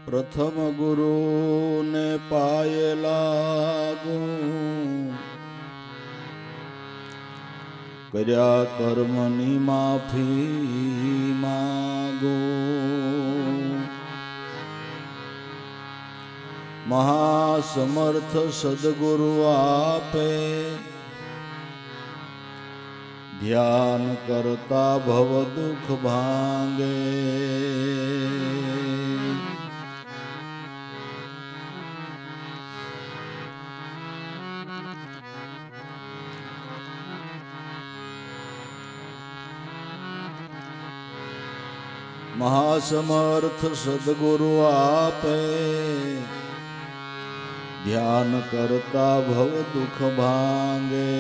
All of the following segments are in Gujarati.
प्रथम गुरु ने पाए लागू कर्या कर्मनी माफी मागो। महासमर्थ सदगुरु आपे ध्यान करता भव दुख भांगे। महासमर्थ सदगुरु आपे ध्यान करता भव दुख भांगे।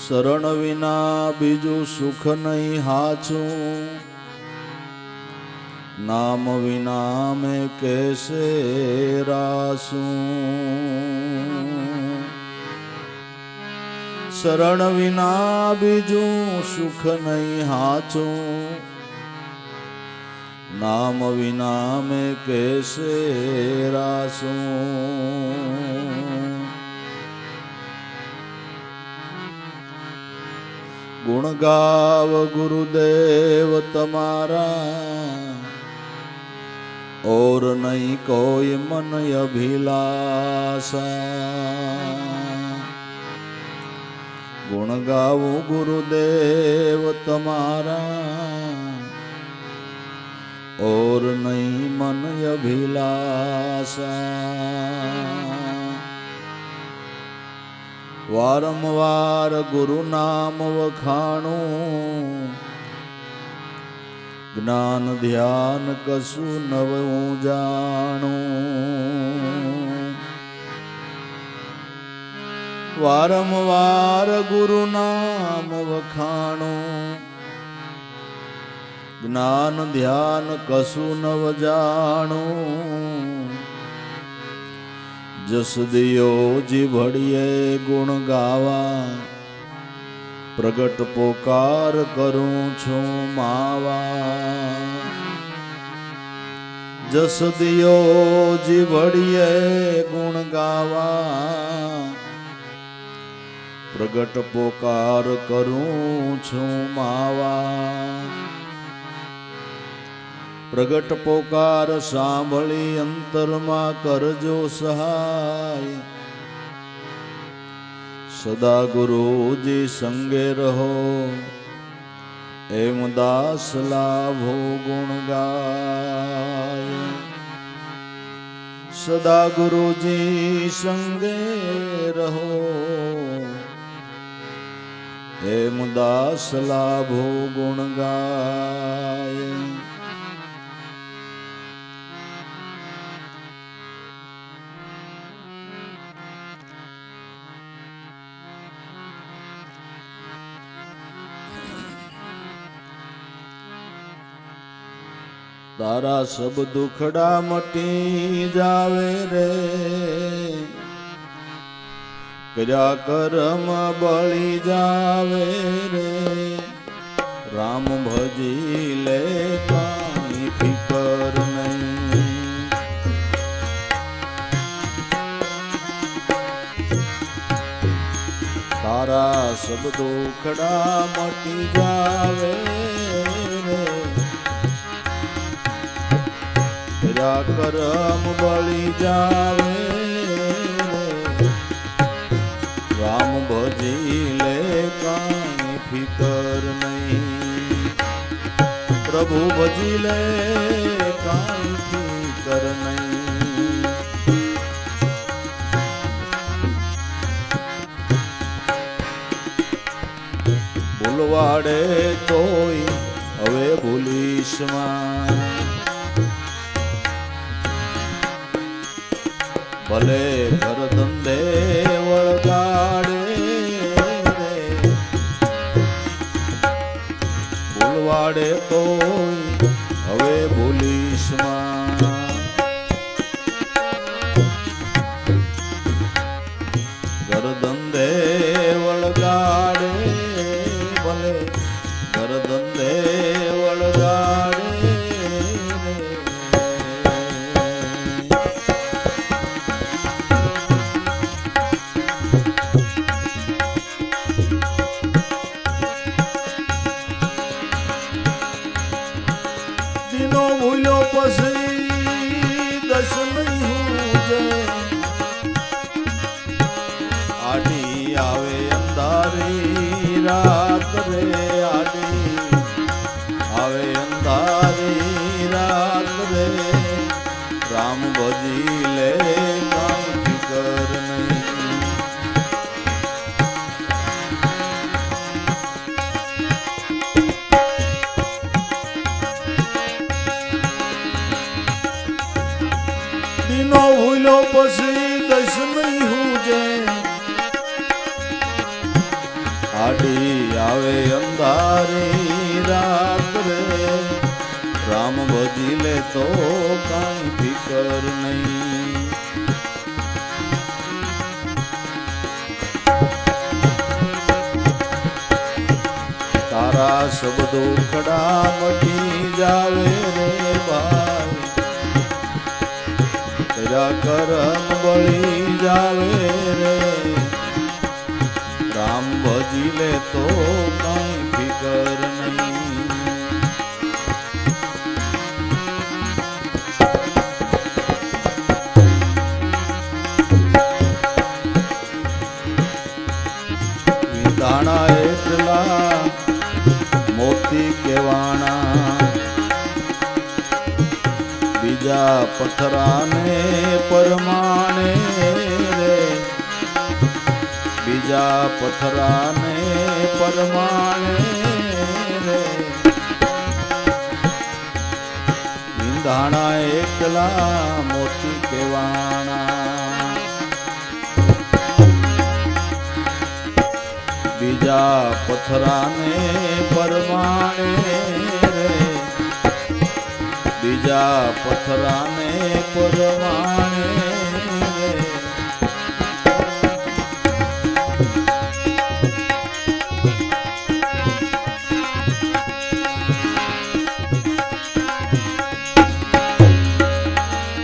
शरण विना बीजू सुख नहीं हाचू, नाम विना मैं कैसे रासू। शरण विना बीजू सुख नहीं हाचू, नाम विना मैं कैसे रासू। गुण गाव गुरुदेव तमारा, और नहीं कोई मन अभिलाषा। गुण गावो गुरुदेव तमारा, और नहीं मन अभिलाषा। वारंवार गुरु नाम वखाणो, ज्ञान ध्यान कसु नवं जाणो। वारंवार गुरु नाम वखाणो, ज्ञान ध्यान कसु नव जाणो। जस दियो जी भड़िए गुण गावा, प्रगट पोकार करूं छू मावा। जस दियो जी भड़िए गुण गावा, प्रगट पोकार करूं छू मावा। प्रगट पोकार सांभળી અંતરમાં કરજો સહાય। સદા ગુરુજી સંગે રહો, એમ દાસ લાભો ગુણ ગાય। સદા ગુરુજી સંગે રહો, એમ દાસ લાભો ગુણ ગાય। तारा सब दुखड़ा मटी जावे रे, कर्या कर्म बळी जावे रे। राम भजी ले काई फिकर नहीं, तारा सब दुखड़ा मटी जावे रे, कर्या कर्म बळी जावे। राम भजी ले काई फिकर नहीं, प्रभु भजी ले काई फिकर नहीं। भूलवाड़े तोय हवे भूलीश मां, भले घर धंधे वळगाड़े रे। भूलवाड़े तोय દીનો ભૂલ્યો પછી દસ નહીં હુજે આડી આવે અંધારી રાત રે આડી આવે અંધારી રાત રે રામ ભજી લે કાંઈ ફિકર નહીં દીનો ભૂલ્યો પછી દસ નહીં હુજે આડી આવે અંધારી રાત રે રામ ભજી લે તો કાંઈ ફિકર નહીં તારા શબ્દો ખડા મટી જાવે રે ભાઈ તેરા કરમ બળી જાવે રે રામ ભજી લે તો કાંઈ ફિકર નહીં વિધાણા એટલા મોતી કેવાણા બીજા પથરાને પરમાણે રે બીજા પથરાને પરમાણે રે વિંધાણા એકલા મોતી કેવાણા બીજા પથરાને પરમાણે રે બીજા પથરાને પરમાણે રે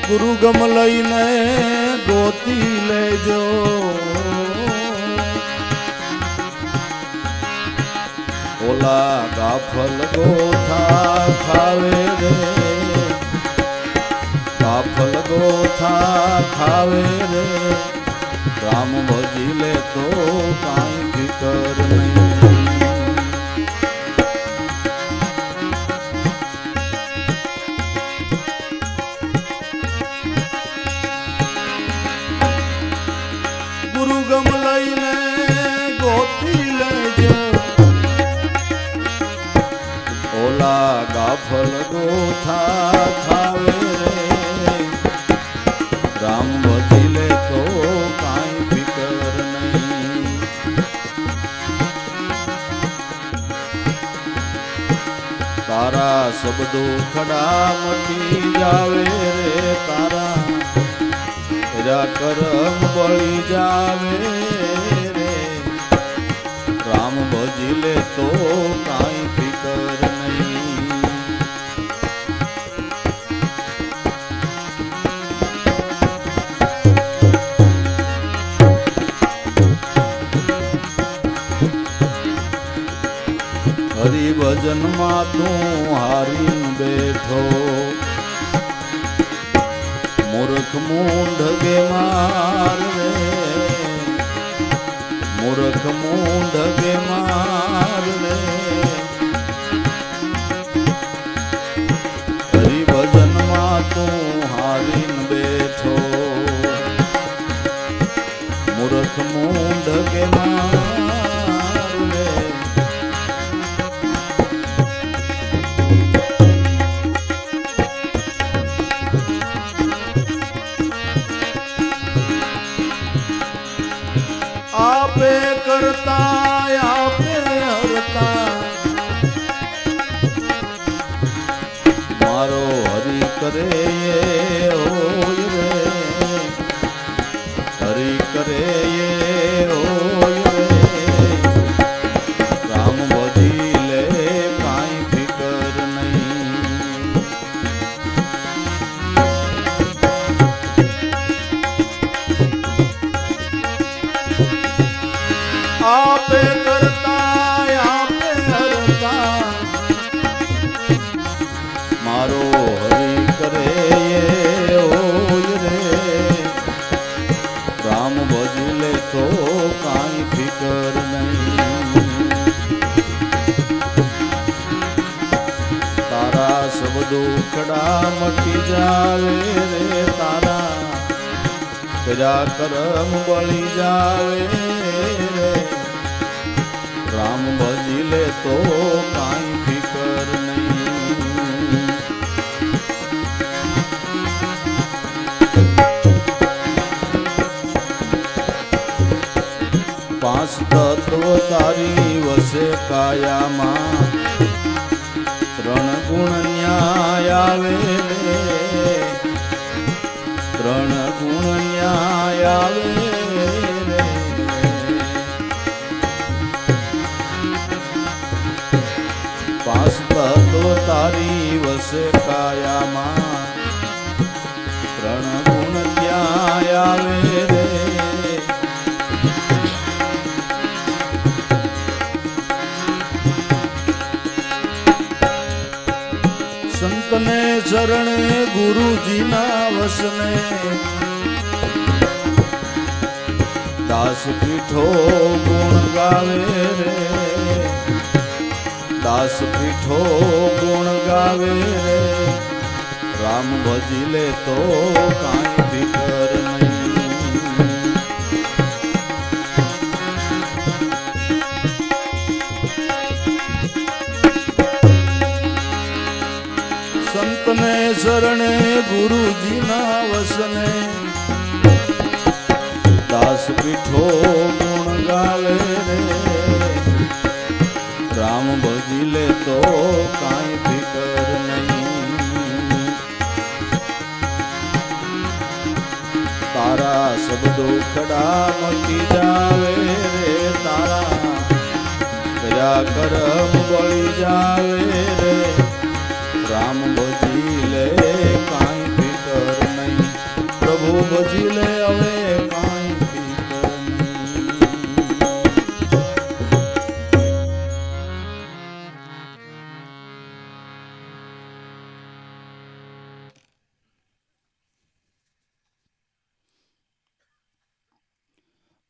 ગુરુ ગમ લઈને ગોતી લેજો ઓલા ગાફલ ગોથા ખાવે રે ગાફલ ગોથા ખાવે રે રામ ભજી લે તો કાંઈ ફિકર નહીં ગુરુ ગમ લઈને ગોતી લેજો ઓલા ગાફલ ગોથા ખાવે રે રામ ભજી લે તો કાંઈ ફિકર નહીં તારા શબ્દો ખડા મટી જાવે રે તારા કરમ બળી જાવે રે રામ ભજી લે તો કાંઈ ફિકર નહીં હરિભજનમાં તું હારીન બેઠો મૂર્ખ મૂંઢ માર રે મૂર્ખ મૂંઢ માર રે હરિભજનમાં તું હારીન બેઠો મૂર્ખ મૂંઢ માર રે આપે કરતા આપે હરતા મારો હરિ કરે એ હોય રે હરિ કરે એ હોય રે રામ ભજી લે કાંઈ ફિકર નહીં આપે કરતા આપે હરતા તારો હરી કરે હોય રે રામ ભજી લે તો કાંઈ ફિકર નહીં તારા સબ દુખડા મટી જાવે રે તારા કર્યા કરમ બળી જાવે રે રામ ભજી લે તો કાંઈ ફિકર નહીં પાંચ તત્વ તારી વસે કાયામાં ત્રણ ગુણ ન્યાય આવે રે ત્રણ ગુણ ન્યાય આવે રે પાંચ તત્વ તારી વસે કાયામાં ત્રણ ગુણ ન્યાય આવે રે સંતને શરણે ગુરુજીના વસને દાસ પીઠો ગુણ ગાવે રે દાસ પીઠો ગુણ ગાવે રે રામ ભજી લે તો કાંઈ ફિકર નહીં સંતને શરણે ગુરુજીના વસને દાસ પીઠો ગુણ ગાવે રે રામ ભજી લે તો કાંઈ ફિકર નહીં તારા શબ્દો ખડા મટી જાવે રે તારા કયા કરમ બળી જાવે રે રામ ભજી લે કાંઈ ફિકર નહીં પ્રભુ ભજી લે હવે કાંઈ ફિકર નહીં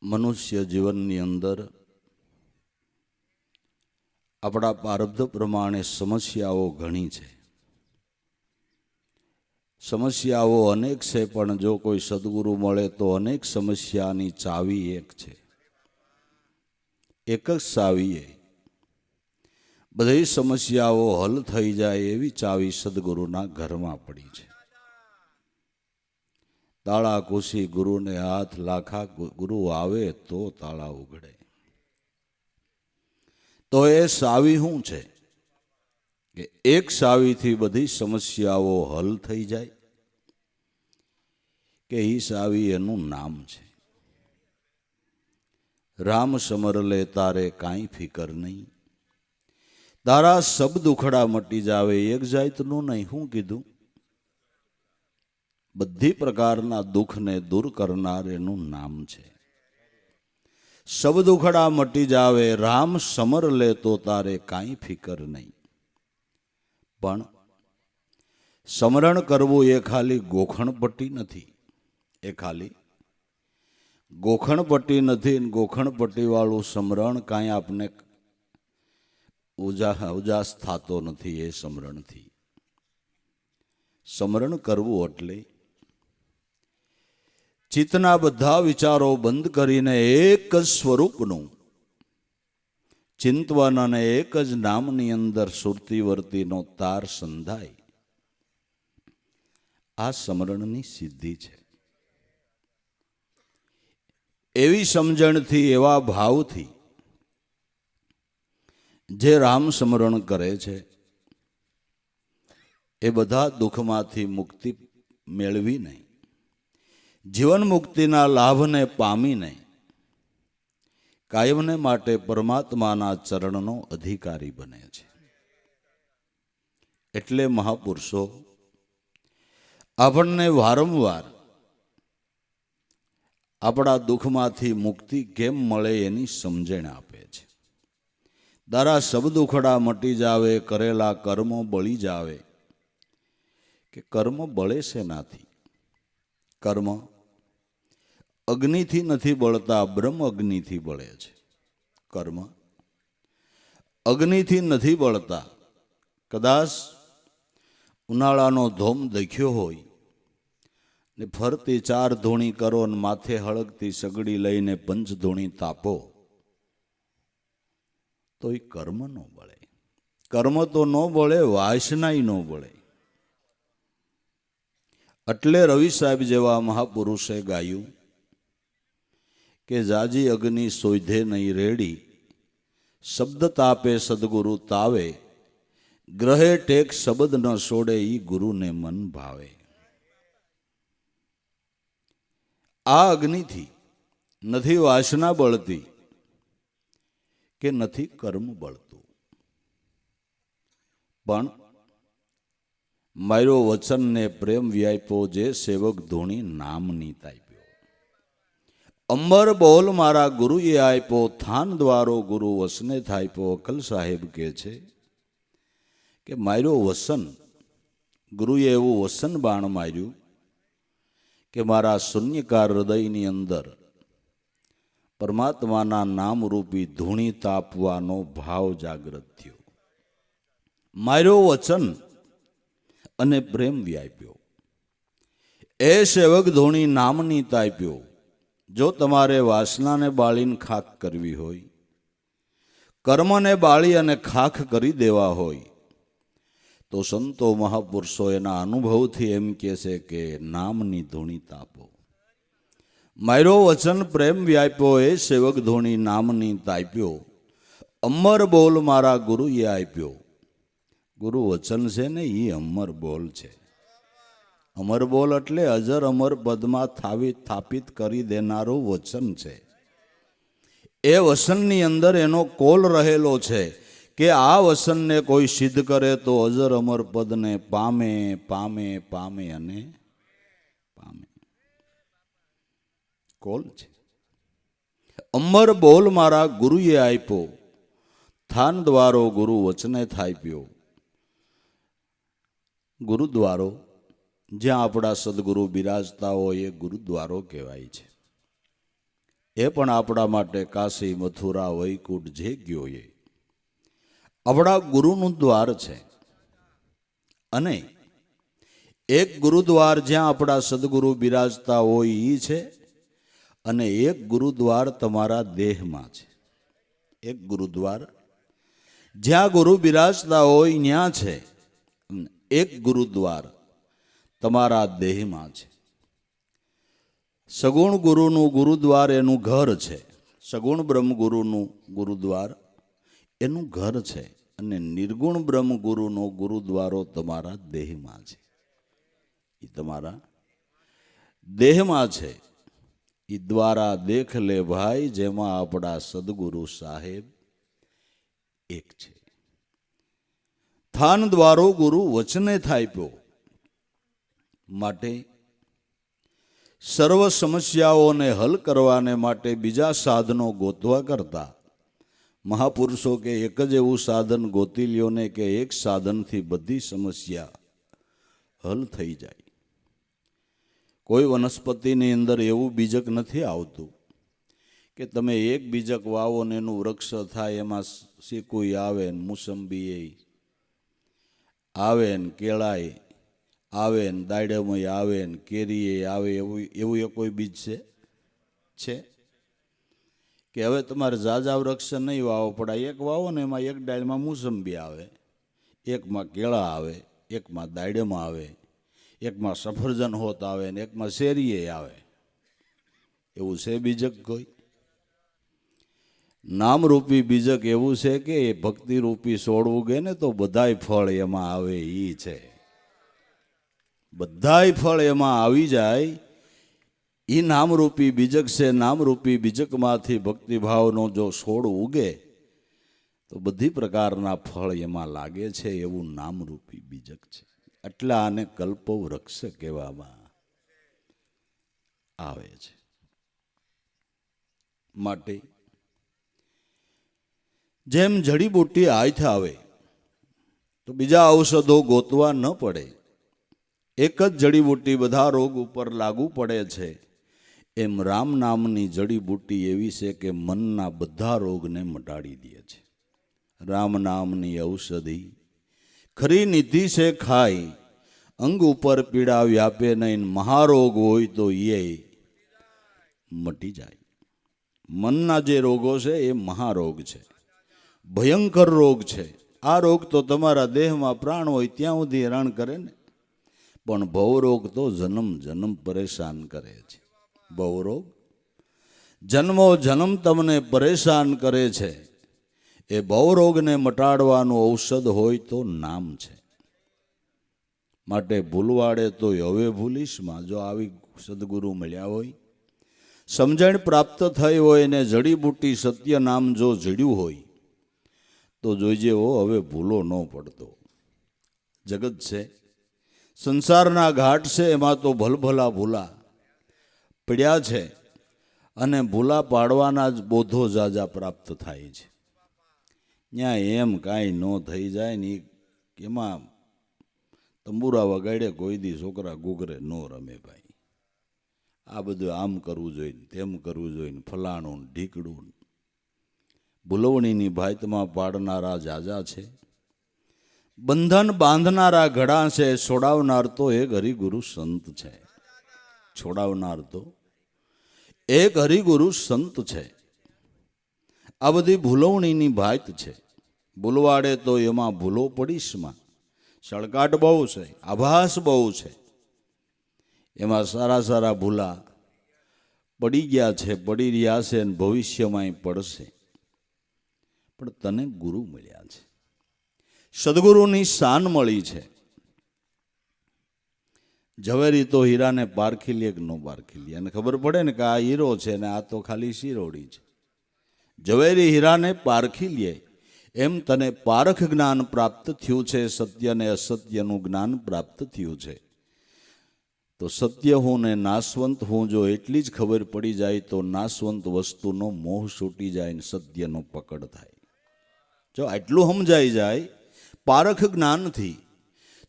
મનુષ્ય જીવનની અંદર આપણા પ્રારબ્ધ પ્રમાણે સમસ્યાઓ ઘણી છે સમસ્યાઓ અનેક છે પણ જો કોઈ સદગુરુ મળે તો અનેક સમસ્યાની ચાવી એક છે એક જ ચાવીએ બધી સમસ્યાઓ હલ થઈ જાય એવી ચાવી સદગુરુના ઘરમાં પડી છે તાળા કુશી ગુરુને હાથ લાખા ગુરુ આવે તો તાળા ઉઘડે તો એ ચાવી શું છે કે એક ચાવીથી બધી સમસ્યાઓ હલ થઈ જાય કે એ ચાવી એનું નામ છે રામ સમર લે તારે કાંઈ ફિકર નહીં તારા સબ દુખડા મટી જાવે એક જાતનું નહીં શું કીધું બધી પ્રકારના દુઃખને દૂર કરનાર એનું નામ છે સબ દુખડા મટી જાવે રામ સમર લે તો તારે કાંઈ ફિકર નહીં પણ સમરણ કરવું એ ખાલી ગોખણપટ્ટી નથી એ ખાલી ગોખણપટ્ટી નથી ગોખણપટ્ટી વાળું સમરણ કાંઈ આપને ઉજાસ થતો નથી એ સમરણથી સમરણ કરવું એટલે ચિત્તના બધા વિચારો બંધ કરીને એક જ સ્વરૂપનું ચિંતવન અને એક જ નામની અંદર સુરતી વર્તીનો તાર સંધાય આ સમરણની સિદ્ધિ છે એવી સમજણથી એવા ભાવથી જે રામ સ્મરણ કરે છે એ બધા દુઃખમાંથી મુક્તિ મેળવીને જીવન મુક્તિના લાભને પામીને કાયમને માટે પરમાત્માના ચરણનો અધિકારી બને છે. એટલે મહાપુરુષો આપણને વારંવાર આપણા દુઃખમાંથી મુક્તિ કેમ મળે એની સમજણ આપે છે. તારા સબ દુખડા મટી જાવે, કરેલા કર્મો બળી જાવે, કે કર્મ બળે શેનાથી? કર્મ અગ્નિથી નથી બળતા, બ્રહ્મ અગ્નિથી બળે છે. કર્મ અગ્નિથી નથી બળતા. કદાચ ઉનાળાનો ધોમ દેખ્યો હોય ને ફરતી 4 ધૂણી કરો ને માથે હળગતી સગડી લઈને 5 ધૂણી તાપો તો એ કર્મ ન બળે. કર્મ તો ન બળે, વાસનાય ન બળે. એટલે રવિ સાહેબ જેવા મહાપુરુષે ગાયું કે જાજી અગ્નિ સોધે નહીં રેડી, શબ્દ તાપે સદગુરુ તાવે, ગ્રહે ટેક શબ્દ ન છોડે ઈ ગુરુને મન ભાવે. આ અગ્નિથી નથી વાસના બળતી કે નથી કર્મ બળતું, પણ મારો વચન ને પ્રેમ વ્યાપ્યો જે સેવક ધૂણી નામની તાપ્યો. અંબર બોલ મારા ગુરુએ આપ્યો, થાન દ્વારો ગુરુ વસને થાપ્યો. અકલ સાહેબ કહે છે કે મારો વસન, ગુરુએ એવું વસન બાણ માર્યું કે મારા શૂન્યકાર હૃદયની અંદર પરમાત્માના નામરૂપી ધૂણી તાપવાનો ભાવ જાગૃત થયો. મારો વચન અને પ્રેમ વ્યાપ્યો એ સેવક ધૂણી નામની તાપ્યો. જો તમારે વાસનાને બાળીને ખાખ કરવી હોય, કર્મને બાળી અને ખાખ કરી દેવા હોય, તો સંતો મહાપુરુષો એના અનુભવથી એમ કહે છે કે નામની ધૂણી તાપો. મારો વચન પ્રેમ વ્યાપ્યો એ સેવક ધૂણી નામની તાપ્યો. અમર બોલ મારા ગુરુએ આપ્યો. ગુરુ વચન છે ને એ અમર બોલ છે. અમર બોલ એટલે અજર અમર પદમાં સ્થાપિત કરી દેનારું વચન છે. એ વચનની અંદર એનો કોલ રહેલો છે કે આ વચનને કોઈ સિદ્ધ કરે તો અજર અમર પદને પામે પામે પામે અને પામે. કોલ છે. અમર બોલ મારા ગુરુએ આપ્યો, થાન દ્વારો ગુરુ વચને થાપ્યો. ગુરુદ્વારો જ્યાં આપણા સદગુરુ બિરાજતા હોય એ ગુરુદ્વારો કહેવાય છે. એ પણ આપણા માટે કાશી, મથુરા, વૈકુંઠ જે ગયો એ આપણા ગુરુનું દ્વાર છે. અને એક ગુરુદ્વાર જ્યાં આપણા સદગુરુ બિરાજતા હોય એ છે, અને એક ગુરુદ્વાર તમારા દેહમાં છે. એક ગુરુદ્વાર જ્યાં ગુરુ બિરાજતા હોય ત્યાં છે, એક ગુરુદ્વાર તમારા દેહમાં છે. સગુણ ગુરુનું ગુરુદ્વાર એનું ઘર છે. સગુણ બ્રહ્મ ગુરુનું ગુરુદ્વાર એનું ઘર છે. અને નિર્ગુણ બ્રહ્મ ગુરુનો ગુરુદ્વારો તમારા દેહમાં છે. એ તમારા દેહમાં છે. એ દ્વારા દેખ લે ભાઈ, જેમાં આપણા સદગુરુ સાહેબ એક છે. થાન દ્વારો ગુરુ વચને થાપ્યો. માટે સર્વ સમસ્યાઓને હલ કરવાને માટે બીજા સાધનો ગોતવા કરતા મહાપુરુષો કે એક જ એવું સાધન ગોતી લ્યો ને કે એક સાધનથી બધી સમસ્યા હલ થઈ જાય. કોઈ વનસ્પતિની અંદર એવું બીજક નથી આવતું કે તમે એક બીજક વાવો ને એનું વૃક્ષ થાય, એમાં શીકુઈ આવે ને મોસંબી આવે ને કેળાય આવે ને દાડમય આવે ને કેરીએ આવે. એવું એ કોઈ બીજ છે કે હવે તમારે ઝાઝા વૃક્ષ નહીં વાવો પડે, એક વાવો ને એમાં એક ડાળમાં મોસંબી આવે, એકમાં કેળા આવે, એકમાં દાડમ આવે, એકમાં સફરજન હોત આવે ને એકમાં શેરીએ આવે. એવું છે બીજક કોઈ? નામરૂપી બીજક એવું છે કે ભક્તિરૂપી છોડ ઉગે ને તો બધાય ફળ એમાં આવે. ઈ છે બધાય ફળ એમાં આવી જાય. એ નામરૂપી બીજક છે. નામરૂપી બીજકમાંથી ભક્તિભાવનો જો છોડ ઉગે તો બધી પ્રકારના ફળ એમાં લાગે છે. એવું નામરૂપી બીજક છે. એટલે આને કલ્પવૃક્ષ કહેવામાં આવે છે. માટે જેમ જડીબુટ્ટી હાથ આવે તો બીજા ઔષધો ગોતવા ન પડે. એક જ જડીબુટ્ટી બધા રોગ ઉપર લાગુ પડે છે, એમ રામ નામની જડીબુટ્ટી એવી છે કે મનના બધા રોગને મટાડી દે છે. રામ નામની ઔષધિ ખરી નિધિ છે ખાઈ, અંગ ઉપર પીડા વ્યાપે નહીં, મહારોગ હોય તો એ મટી જાય. મનના જે રોગો છે એ મહારોગ છે, ભયંકર રોગ છે. આ રોગ તો તમારા દેહમાં પ્રાણ હોય ત્યાં સુધી હેરાન કરે ને, પણ ભવરોગ તો જન્મ જન્મ પરેશાન કરે છે. ભવરોગ જન્મો જન્મ તમને પરેશાન કરે છે. એ ભવરોગને મટાડવાનું ઔષધ હોય તો નામ છે. માટે ભૂલવાડે તો હવે ભૂલીશમાં. જો આવી સદગુરુ મળ્યા હોય, સમજણ પ્રાપ્ત થઈ હોય ને જડીબુટ્ટી સત્ય નામ જો જડ્યું હોય તો જોઈજે હવે ભૂલો ન પડતો. જગત છે, સંસારના ઘાટ છે, એમાં તો ભલભલા ભૂલા પડ્યા છે અને ભૂલા પાડવાના જ બોધો જાજા પ્રાપ્ત થાય છે. ત્યાં એમ કાંઈ ન થઈ જાય ને એમાં તંબુરા વગાડે કોઈ દી છોકરા ગુગરે ન રમે ભાઈ. આ બધું આમ કરવું જોઈએ, તેમ કરવું જોઈએ, ફલાણું ઢીકડું. ભૂલવણીની ભાતમાં પાડનારા જાજા છે, બંધન બાંધનારા ઘડા છે, છોડાવનાર તો એક હરિગુરુ સંત છે. છોડાવનાર તો એક હરિગુરુ સંત છે. આ બધી ભૂલવણીની ભાત છે. ભૂલવાડે તો એમાં ભૂલો પડીશમાં. સળકાટ બહુ છે, આભાસ બહુ છે. એમાં સારા સારા ભૂલા પડી ગયા છે, પડી રહ્યા છે અને ભવિષ્યમાં પડશે. પણ તને ગુરુ મળ્યા છે, સદગુરુની શાન મળી છે. ઝવેરી તો હીરાને પારખી લે કે ન પારખી લે, અને ખબર પડે ને કે આ હીરો છે ને આ તો ખાલી શિરોડી છે. ઝવેરી હીરાને પારખી લે એમ તને પારખ જ્ઞાન પ્રાપ્ત થયું છે. સત્ય ને અસત્યનું જ્ઞાન પ્રાપ્ત થયું છે. તો સત્ય હું ને નાશવંત હું જો એટલી જ ખબર પડી જાય તો નાશવંત વસ્તુનો મોહ છૂટી જાય ને સત્યનો પકડ થાય. જો આટલું સમજાઈ જાય પારખ જ્ઞાનથી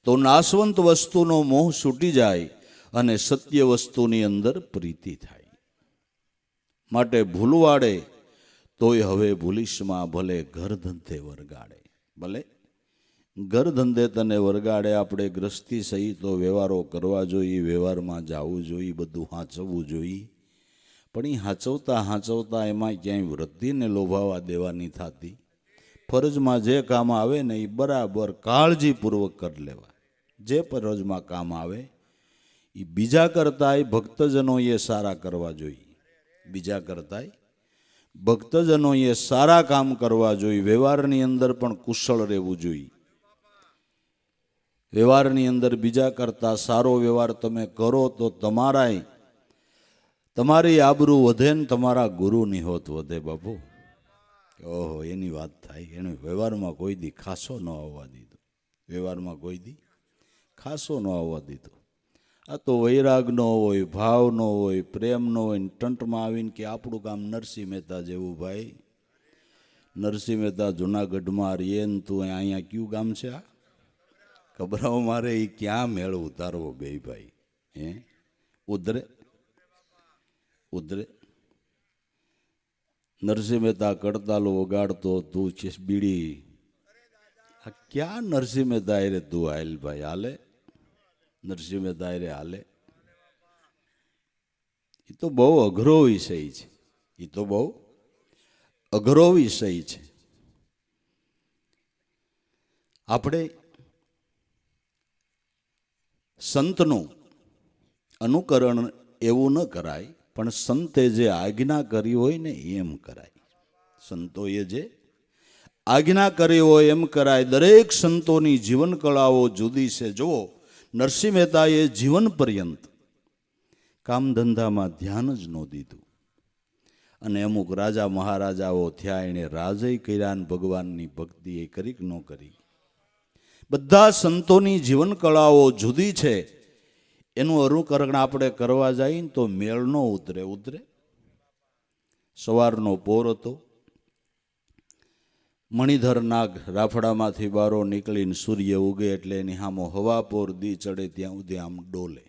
તો નાશવંત વસ્તુનો મોહ છૂટી જાય અને સત્ય વસ્તુની અંદર પ્રીતિ થાય. માટે ભૂલવાડે તોય હવે ભૂલીશમાં, ભલે ઘર ધંધે વરગાડે. ભલે ઘર ધંધે તને વરગાડે. આપણે ગ્રસ્તી સહી તો વ્યવહારો કરવા જોઈએ, વ્યવહારમાં જવું જોઈએ, બધું હાંચવવું જોઈએ. પણ એ હાંચવતા એમાં ક્યાંય વૃદ્ધિને લોભાવા દેવાની થતી. ફરજમાં જે કામ આવે ને એ બરાબર કાળજીપૂર્વક કરી લેવા. જે ફરજમાં કામ આવે એ બીજા કરતાંય ભક્તજનોએ સારા કરવા જોઈએ. બીજા કરતાંય ભક્તજનોએ સારા કામ કરવા જોઈએ. વ્યવહારની અંદર પણ કુશળ રહેવું જોઈએ. વ્યવહારની અંદર બીજા કરતા સારો વ્યવહાર તમે કરો તો તમારી આબરૂ વધે ને તમારા ગુરુની હોત વધે. બાપુ ઓહો, એની વાત થાય. એને વ્યવહારમાં કોઈ દી ખાસો ન આવવા દીધો. વ્યવહારમાં કોઈ દી ખાસો ન આવવા દીધો. આ તો વૈરાગ ન હોય, ભાવ ન હોય, પ્રેમ ન હોય, ટંટમાં આવીને કે આપણું કામ નરસિંહ મહેતા જેવું. ભાઈ નરસિંહ મહેતા જુનાગઢમાં રહીએ ને તું અહીંયા કયું ગામ છે આ ખબરાઓ મારે એ ક્યાં મેળ ઉતારવો બે ભાઈ? હે ઉધરે નરસિંહ મહેતા કડતાલો વગાડતો, તું છે બીડી. આ ક્યાં નરસિંહ મહેતા રે તું હાલ ભાઈ? હાલે નરસિંહ મહેતા રે હાલે? એ તો બહુ અઘરો વિષય છે. એ તો બહુ અઘરો વિષય છે. આપણે સંતનું અનુકરણ એવું ન કરાય, પણ સંતે જે આજ્ઞા કરી હોય ને એમ કરાય. સંતોએ જે આજ્ઞા કરી હોય એમ કરાય. દરેક સંતોની જીવન કળાઓ જુદી છે. જુઓ, નરસિંહ મહેતાએ જીવન પર્યંત કામ ધંધામાં ધ્યાન જ ન દીધું. અને અમુક રાજા મહારાજાઓ થયા, એણે રાજય કર્યા ને ભગવાનની ભક્તિ એ કરી કે ન કરી. બધા સંતોની જીવન કળાઓ જુદી છે. એનું અનુકરણ આપણે કરવા જઈએ ને તો મેળ ન ઉતરે. સવારનો પોર હતો, મણિધર નાગ રાફડામાંથી બારો નીકળીને સૂર્ય ઉગે એટલે એની સામો હવા પોર દી ચડે ત્યાં સુધી આમ ડોલે.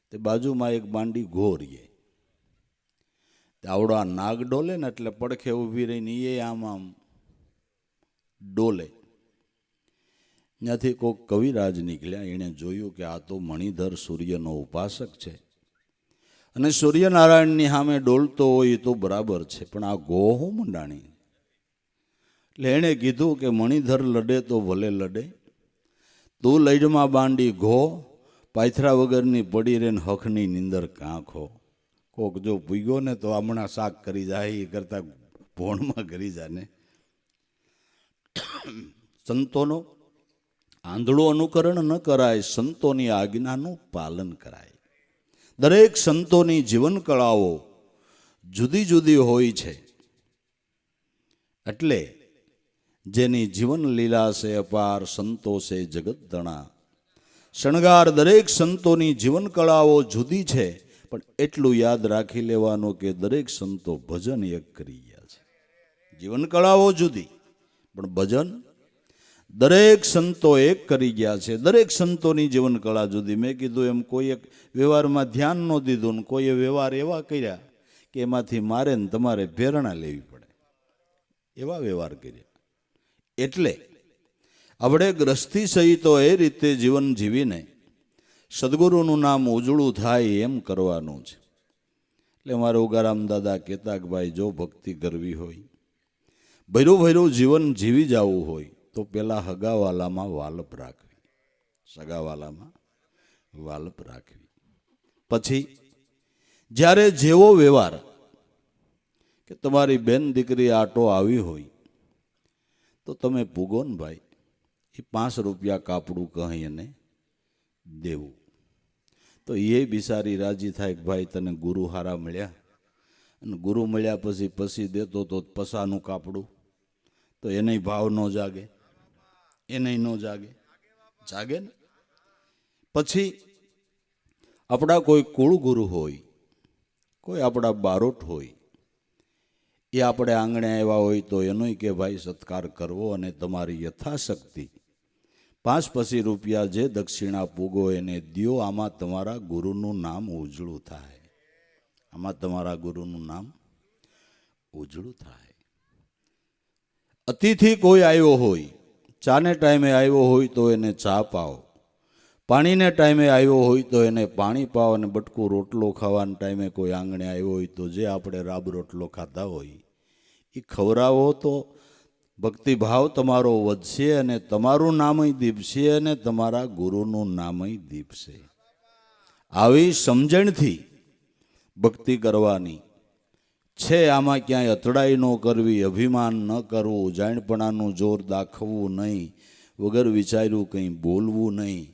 તે બાજુમાં એક બાંડી ઘોરીએ આવડો આ નાગ ડોલે ને એટલે પડખે ઊભી રહીને એ આમ આમ ડોલે. ત્યાંથી કોઈક કવિરાજ નીકળ્યા, એણે જોયું કે આ તો મણિધર સૂર્યનો ઉપાસક છે અને સૂર્યનારાયણની સામે ડોલતો હોય તો બરાબર છે, પણ આ ગો હું મંડાણી. એટલે એણે કીધું કે મણિધર લડે તો ભલે લડે, તું લડમાં બાંડી ઘો, પાથરા વગરની પડી રે હખની નીંદર કાંખો. કોક જો પૂગ્યો ને તો હમણાં શાક કરી જાય, એ કરતા ભોણમાં કરી જાય ને. સંતોનો આંધળું અનુકરણ ન કરાય, સંતોની આજ્ઞાનું પાલન કરાય. દરેક સંતોની જીવન કળાઓ જુદી જુદી હોય છે, એટલે જેની જીવન લીલા છે અપાર, સંતો છે જગત તણા. શણગાર દરેક સંતોની જીવન કળાઓ જુદી છે, પણ એટલું યાદ રાખી લેવાનું કે દરેક સંતો ભજન એક કરી ગયા છે. જીવન કળાઓ જુદી પણ ભજન દરેક સંતો એક કરી ગયા છે. દરેક સંતોની જીવન કળા જુદી. મેં કીધું એમ કોઈ એક વ્યવહારમાં ધ્યાન ન દીધું ને કોઈએ વ્યવહાર એવા કર્યા કે એમાંથી મારે ને તમારે પ્રેરણા લેવી પડે, એવા વ્યવહાર કર્યા. એટલે આપણે ગ્રસ્તી સહિતો એ રીતે જીવન જીવીને સદગુરુનું નામ ઉજળું થાય એમ કરવાનું છે. એટલે મારે ઉગારામ દાદા કહેતા કે ભાઈ જો ભક્તિ કરવી હોય, ભૈરું ભૈરું જીવન જીવી જવું હોય તો પેલા હગાવાલામાં વાલપ રાખવી, સગાવાલામાં વાલપ રાખવી. પછી જ્યારે જેવો વ્યવહાર કે તમારી બેન દીકરી આટો આવી હોય તો તમે પૂગો ને ભાઈ, એ 5 રૂપિયા કાપડું કહી એને દેવું. તો એ બિચારી રાજી થાય કે ભાઈ તને ગુરુ હારા મળ્યા, અને ગુરુ મળ્યા પછી દેતો તો પસાનું કાપડું, તો એને ભાવ ન જાગે, એને ન જાગે, જાગે ને. પછી આપણા કોઈ કુળગુરુ હોય, કોઈ આપણા બારોટ હોય, એ આપણે આંગણે આવ્યા હોય તો એનોય કે ભાઈ સત્કાર કરવો અને તમારી યથાશક્તિ 5 રૂપિયા જે દક્ષિણા પૂગો એને દ્યો. આમાં તમારા ગુરુનું નામ ઉજળું થાય, આમાં તમારા ગુરુનું નામ ઉજળું થાય. અતિથિ કોઈ આવ્યો હોય, ચાને ટાઈમે આવ્યો હોય તો એને ચા પાવો, પાણીને ટાઈમે આવ્યો હોય તો એને પાણી પાવો, અને બટકું રોટલો ખાવાના ટાઈમે કોઈ આંગણે આવ્યો હોય તો જે આપણે રાબ રોટલો ખાતા હોય એ ખવડાવો. તો ભક્તિભાવ તમારો વધશે અને તમારું નામય દીપશે અને તમારા ગુરુનું નામય દીપશે. આવી સમજણથી ભક્તિ કરવાની છે. આમાં ક્યાંય અથડાઈ ન કરવી, અભિમાન ન કરવું, જાણપણાનું જોર દાખવવું નહીં, વગર વિચાર્યું કંઈ બોલવું નહીં.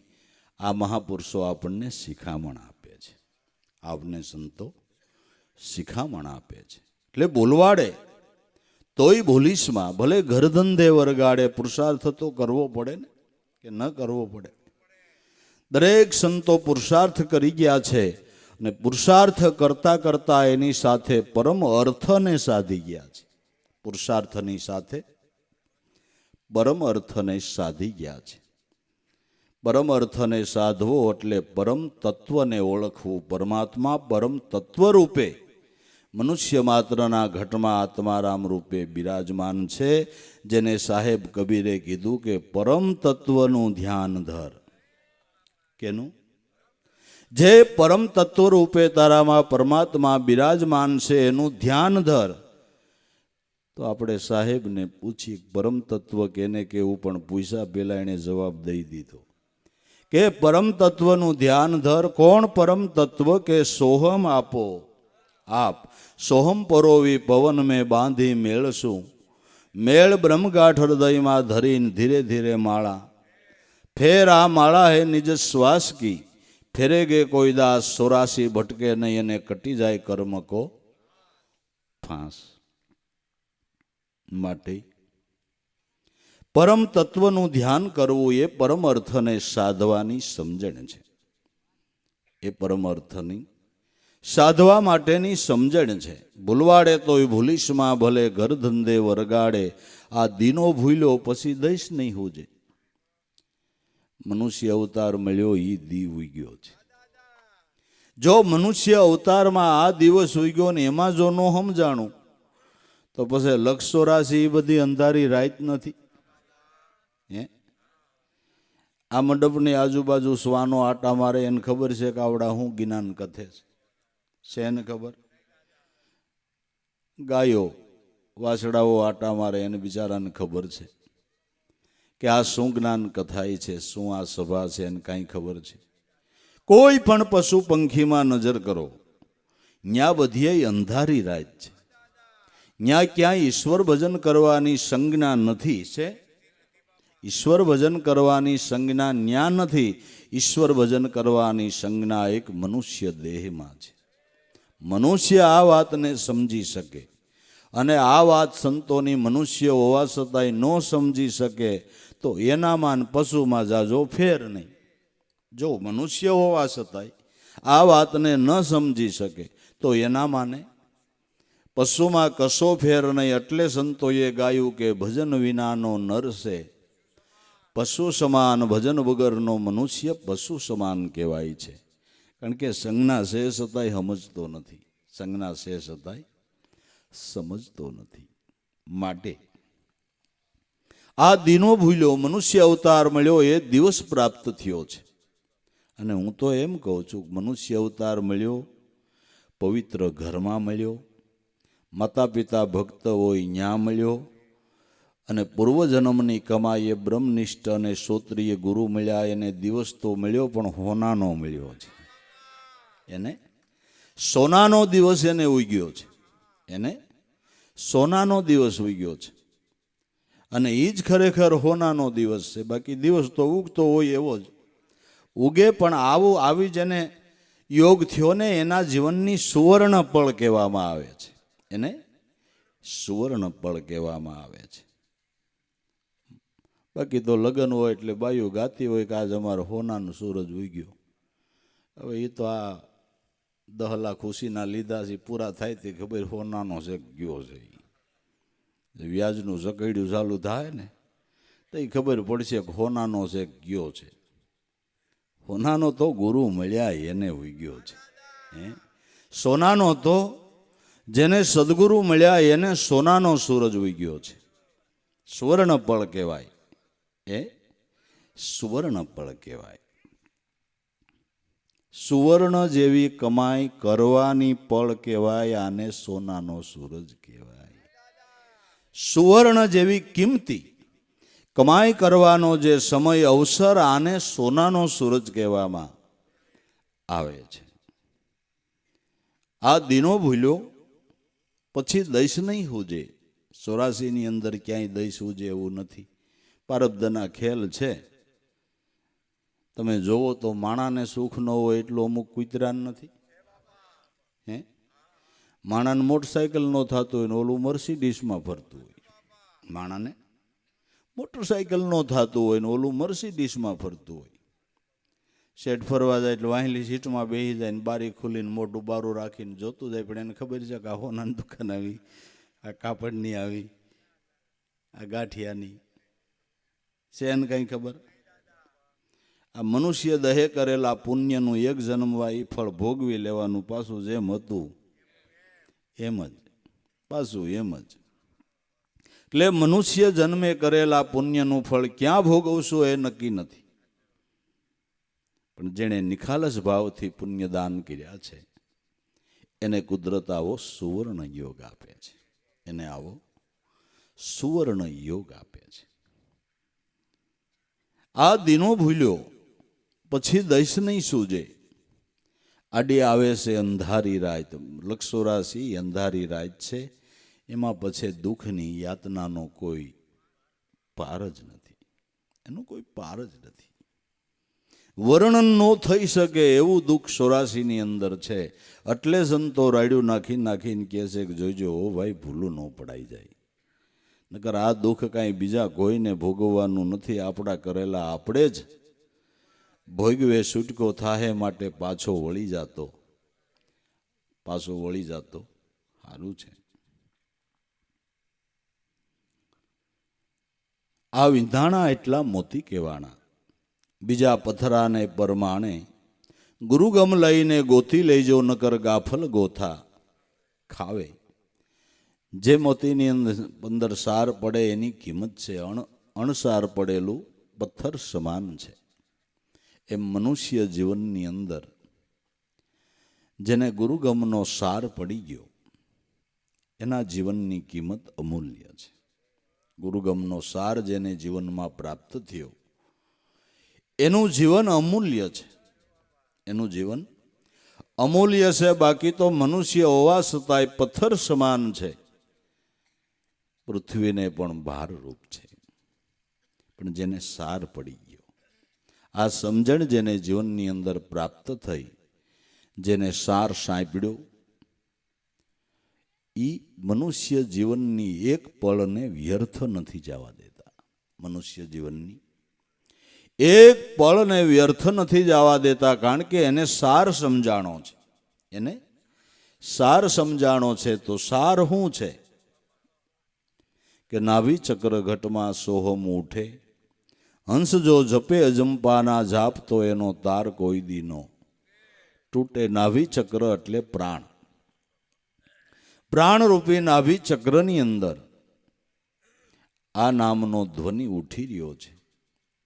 આ મહાપુરુષો આપણને શિખામણ આપે છે, આપને સંતો શિખામણ આપે છે. એટલે બોલવાડે તોય બોલીશમાં, ભલે ઘરધંધે વરગાડે, પુરુષાર્થ તો કરવો પડે ને, કે ન કરવો પડે. દરેક સંતો પુરુષાર્થ કરી ગયા છે અને પુરુષાર્થ કરતા કરતા એની સાથે પરમ અર્થને સાધી ગયા છે. પુરુષાર્થની સાથે પરમ અર્થને સાધી ગયા છે. પરમ અર્થને સાધવો એટલે પરમ તત્વને ઓળખવું. પરમાત્મા પરમ તત્વ રૂપે મનુષ્ય માત્રના ઘટમાં આત્મારામ રૂપે બિરાજમાન છે, જેને સાહેબ કબીરે કીધું કે પરમ તત્વનું ધ્યાન ધર. કેનું? જે પરમ તત્વ રૂપે તારામાં પરમાત્મા બિરાજમાન છે એનું ધ્યાન ધર. તો આપણે સાહેબને પૂછી પરમ તત્વ કેને કેવું, પણ પૂછ્યા પહેલા એને જવાબ દઈ દીધો કે પરમ તત્વનું ધ્યાન ધર. કોણ પરમ તત્વ? કે સોહમ આપો આપ, સોહમ પરોવી પવન મેં બાંધી મેળશું, મેળ બ્રહ્મગાંઠ હૃદયમાં ધરીને ધીરે ધીરે માળા, ફેર આ માળા હે નિજ શ્વાસ કી, ફેરે ગે કોઈ દાસ 84 ભટકે નહીં, અને કટી જાય કર્મ કો ફાંસ. માટે પરમ તત્વનું ધ્યાન કરવું એ પરમ અર્થને સાધવાની સમજણ છે. એ પરમ અર્થની સાધવા માટેની સમજણ છે. ભૂલવાડે તોય ભૂલીશમાં ભલે ઘર ધંધે વરગાડે, આ દીનો ભૂલ્યો પછી દઈશ નહીં હોજે. મનુષ્ય અવતાર મળ્યો એ દી ઉગ્યો છે. જો મનુષ્ય અવતારમાં આ દિવસ ઉગ્યો ને એમાં જો ન સમજાણું તો પછી 184 એ બધી અંધારી રાત નથી. હે, આ મંડપની આજુબાજુ શ્વાનો આટા મારે એને ખબર છે કે આવડા હું જ્ઞાન કથે છે એને ખબર? ગાયો વાછડાઓ આટા મારે એને બિચારાને ખબર છે કે આ શું જ્ઞાન કથાઈ છે, શું આ સભા છે, એને કાંઈ ખબર છે? કોઈ પણ પશુ પંખીમાં નજર કરો, ન્યા બધીએ અંધારી રાત છે. ન્યા ક્યાંય ઈશ્વર ભજન કરવાની સંજ્ઞા નથી. છે ઈશ્વર ભજન કરવાની સંજ્ઞા ન્યા નથી. ઈશ્વર ભજન કરવાની સંજ્ઞા એક મનુષ્ય દેહમાં છે. મનુષ્ય આ વાતને સમજી શકે, અને આ વાત સંતોની મનુષ્ય હોવા છતાંય ન સમજી શકે તો એનામાં પશુમાં જાજો ફેર નહીં. જો મનુષ્ય હોવા છતાંય આ વાતને ન સમજી શકે તો એનામાં પશુમાં કશો ફેર નહીં. એટલે સંતોએ ગાયું કે ભજન વિનાનો નર છે પશુ સમાન, ભજન વગરનો મનુષ્ય પશુ સમાન કહેવાય છે. કારણ કે સંજ્ઞા છે છતાંય સમજતો નથી. સંજ્ઞા છે છતાંય સમજતો નથી. માટે આ દીનો ભૂલ્યો મનુષ્ય અવતાર મળ્યો એ દિવસ પ્રાપ્ત થયો છે. અને હું તો એમ કહું છું, મનુષ્ય અવતાર મળ્યો પવિત્ર ઘરમાં મળ્યો, માતા પિતા ભક્ત હોય ન્યા મળ્યો, અને પૂર્વજન્મની કમાઈએ બ્રહ્મનિષ્ઠ અને શ્રોત્રિય ગુરુ મળ્યા. એને દિવસ તો મળ્યો પણ હોનાનો મળ્યો છે. એને સોનાનો દિવસ એને ઉગ્યો છે. એને સોનાનો દિવસ ઉગ્યો છે. અને એ જ ખરેખર હોનાનો દિવસ છે. બાકી દિવસ તો ઉગતો હોય એવો જ ઉગે, પણ આવી જેને યોગ થયો ને એના જીવનની સુવર્ણ પળ કહેવામાં આવે છે. એને સુવર્ણ પળ કહેવામાં આવે છે. બાકી તો લગ્ન હોય એટલે બાયું ગાતી હોય કે આજ અમારો હોનાનો સૂરજ ઉગ્યો. હવે એ તો આ 10 લાખ ખુશીના લીધા છે, પૂરા થાય તે ખબર હોનાનો છે ગયો છે. વ્યાજનું સકડ્યું ચાલુ થાય ને તો એ ખબર પડશે કે હોનાનો છે ગયો છે. હોનાનો તો ગુરુ મળ્યા એને ઉગ્યો છે. સોનાનો તો જેને સદગુરુ મળ્યા એને સોનાનો સૂરજ ઉગ્યો છે. સુવર્ણ પળ કહેવાય. એ સુવર્ણ પળ કહેવાય. સુવર્ણ જેવી કમાઈ કરવાની પળ કહેવાય. આને સોનાનો સૂરજ કહેવાય. સુવર્ણ જેવી કિંમતી કમાઈ કરવાનો જે સમય અવસર, આને સોનાનો સૂરજ કહેવામાં આવે છે. આ દીનો ભૂલ્યો પછી દઈશ નહીં હુજે. 84ની અંદર ક્યાંય દઈશ હુજે એવું નથી. પ્રારબ્ધના ખેલ છે. તમે જોવો તો માણાને સુખ ન હોય એટલું અમુક કૂતરાને નથી. હે, માણાને મોટરસાઇકલ ન થતું હોય ને ઓલું મર્સિડીસમાં ફરતું હોય. માણાને મોટરસાઇકલ ન થતું હોય ને ઓલું મર્સિડીસમાં ફરતું હોય. શેઠ ફરવા જાય એટલે વાહેલી સીટમાં બેસી જાય ને બારી ખુલીને મોટું બારું રાખીને જોતું જાય. પણ એને ખબર છે કે આ હોનાની દુકાન આવી, આ કાપડની આવી, આ ગાંઠિયાની છે. એને કંઈ ખબર? આ મનુષ્ય દહે કરેલા પુણ્યનું એક જન્મવા એ ફળ ભોગવી લેવાનું. પાછું જેમ હતું એમ જ, પાછું એમ જ. એટલે મનુષ્ય જન્મે કરેલા પુણ્યનું ફળ ક્યાં ભોગવશું એ નક્કી નથી. પણ જેણે નિખાલસ ભાવથી પુણ્યદાન કર્યા છે એને કુદરત આવો સુવર્ણ યોગ આપે છે. એને આવો સુવર્ણ યોગ આપે છે. આ દીનો ભૂલ્યો પછી દઈશ નહીં સૂજે. આડી આવે છે અંધારી રાત. 184 અંધારી રાત છે. એમાં પછી દુઃખની યાતનાનો કોઈ પાર જ નથી. એનો કોઈ પાર જ નથી. વર્ણન ન થઈ શકે એવું દુઃખ 84ની અંદર છે. એટલે સંતો રાડ્યું નાખીને કહે છે કે જોઈજો હો ભાઈ, ભૂલું ન પડાઈ જાય. નકર આ દુઃખ કાંઈ બીજા કોઈને ભોગવવાનું નથી. આપણા કરેલા આપણે જ ભોગવે. છૂટકો થાહે માટે પાછો વળી જાતો. પાછો વળી જતો સારું છે. આ વિંધાણા એટલા મોતી કહેવાના. બીજા પથરાને પરમાણે ગુરુગમ લઈને ગોતી લેજો, નકર ગાફલ ગોથા ખાવે. જે મોતીની અંદર સાર પડે એની કિંમત છે, અણસાર પડેલું પથ્થર સમાન છે. એમ મનુષ્ય જીવનની અંદર જેને ગુરુગમનો સાર પડી ગયો એના જીવનની કિંમત અમૂલ્ય છે. ગુરુગમનો સાર જેને જીવનમાં પ્રાપ્ત થયો એનું જીવન અમૂલ્ય છે. એનું જીવન અમૂલ્ય છે. બાકી તો મનુષ્ય હોવા છતાંય પથ્થર સમાન છે, પૃથ્વીને પણ ભારરૂપ છે. પણ જેને સાર પડી ગયો, આ સમજણ જેને જીવનની અંદર પ્રાપ્ત થઈ, જેને સાર સાંપડ્યો, એ મનુષ્ય જીવનની એક પળને વ્યર્થ નથી જવા દેતા. મનુષ્ય જીવનની એક પળને વ્યર્થ નથી જવા દેતા, કારણ કે એને સાર સમજાણો છે. એને સાર સમજાણો છે. તો સાર શું છે કે નાભી ચક્ર ઘટમાં સોહમ ઉઠે, હંસ જો જપે અજંપાના જાપ, તો એનો તાર કોઈ દીનો તૂટે. નાભી ચક્ર એટલે પ્રાણ. પ્રાણરૂપી નાભી ચક્રની અંદર આ નામનો ધ્વનિ ઉઠી રહ્યો છે.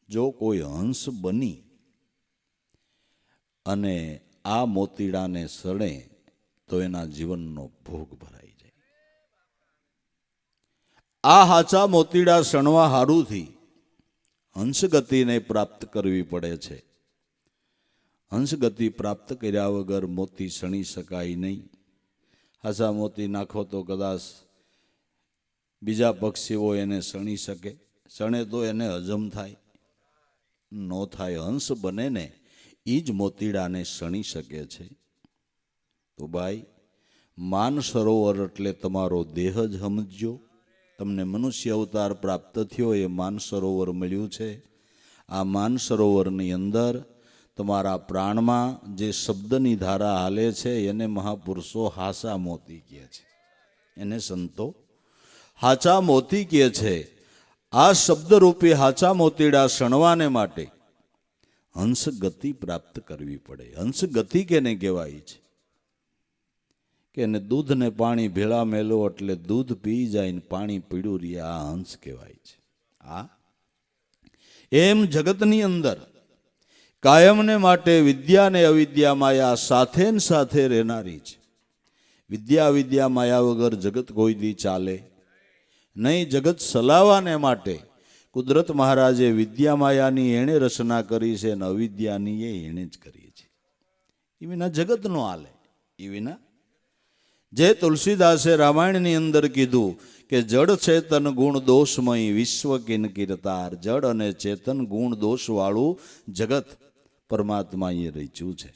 જો કોઈ હંસ બની અને આ મોતીડાને સડે તો એના જીવનનો ભોગ ભરાઈ જાય. આ હાચા મોતીડા સણવા હારુથી હંસગતિને પ્રાપ્ત કરવી પડે છે. હંસગતિ પ્રાપ્ત કર્યા વગર મોતી સણી શકાય નહીં. હાચા મોતી નાખો તો કદાચ બીજા પક્ષીઓ એને સણી શકે, સણે તો એને હજમ થાય, નો થાય. હંસ બને ને એ જ મોતીડાને સણી શકે છે. તો ભાઈ, માન સરોવર એટલે તમારો દેહ જ સમજજો. તમને મનુષ્ય અવતાર પ્રાપ્ત થયો એ માન સરોવર મળ્યું છે. આ માન સરોવરની અંદર તમારા પ્રાણમાં જે શબ્દની ધારા હાલે છે એને મહાપુરુષો હાચા મોતી કહે છે. એને સંતો હાચા મોતી કહે છે. આ શબ્દરૂપી હાચા મોતીડા સણવાને માટે હંસ ગતિ પ્રાપ્ત કરવી પડે. હંસ ગતિ કેને કહેવાય છે કે એને દૂધ ને પાણી ભેળા મેલો એટલે દૂધ પી જાય ને પાણી પીડું રહે, આ હંસ કહેવાય છે. આ એમ જગતની અંદર કાયમને માટે વિદ્યા ને અવિદ્યા માયા સાથે ને સાથે રહેનારી છે. વિદ્યા અવિદ્યા માયા વગર જગત કોઈ દી ચાલે નહીં. જગત ચલાવવાને માટે કુદરત મહારાજે વિદ્યા માયાની એણે રચના કરી છે અને અવિદ્યાની એણે જ કરી છે. એ વિના જગત નો હાલે. એ વિના જે તુલસીદાસે રામાયણની અંદર કીધું કે જડ ચેતન ગુણ દોષમય વિશ્વ કિન કીર્તાર. જડ અને ચેતન ગુણ દોષ વાળું જગત પરમાત્માએ રચ્યું છે.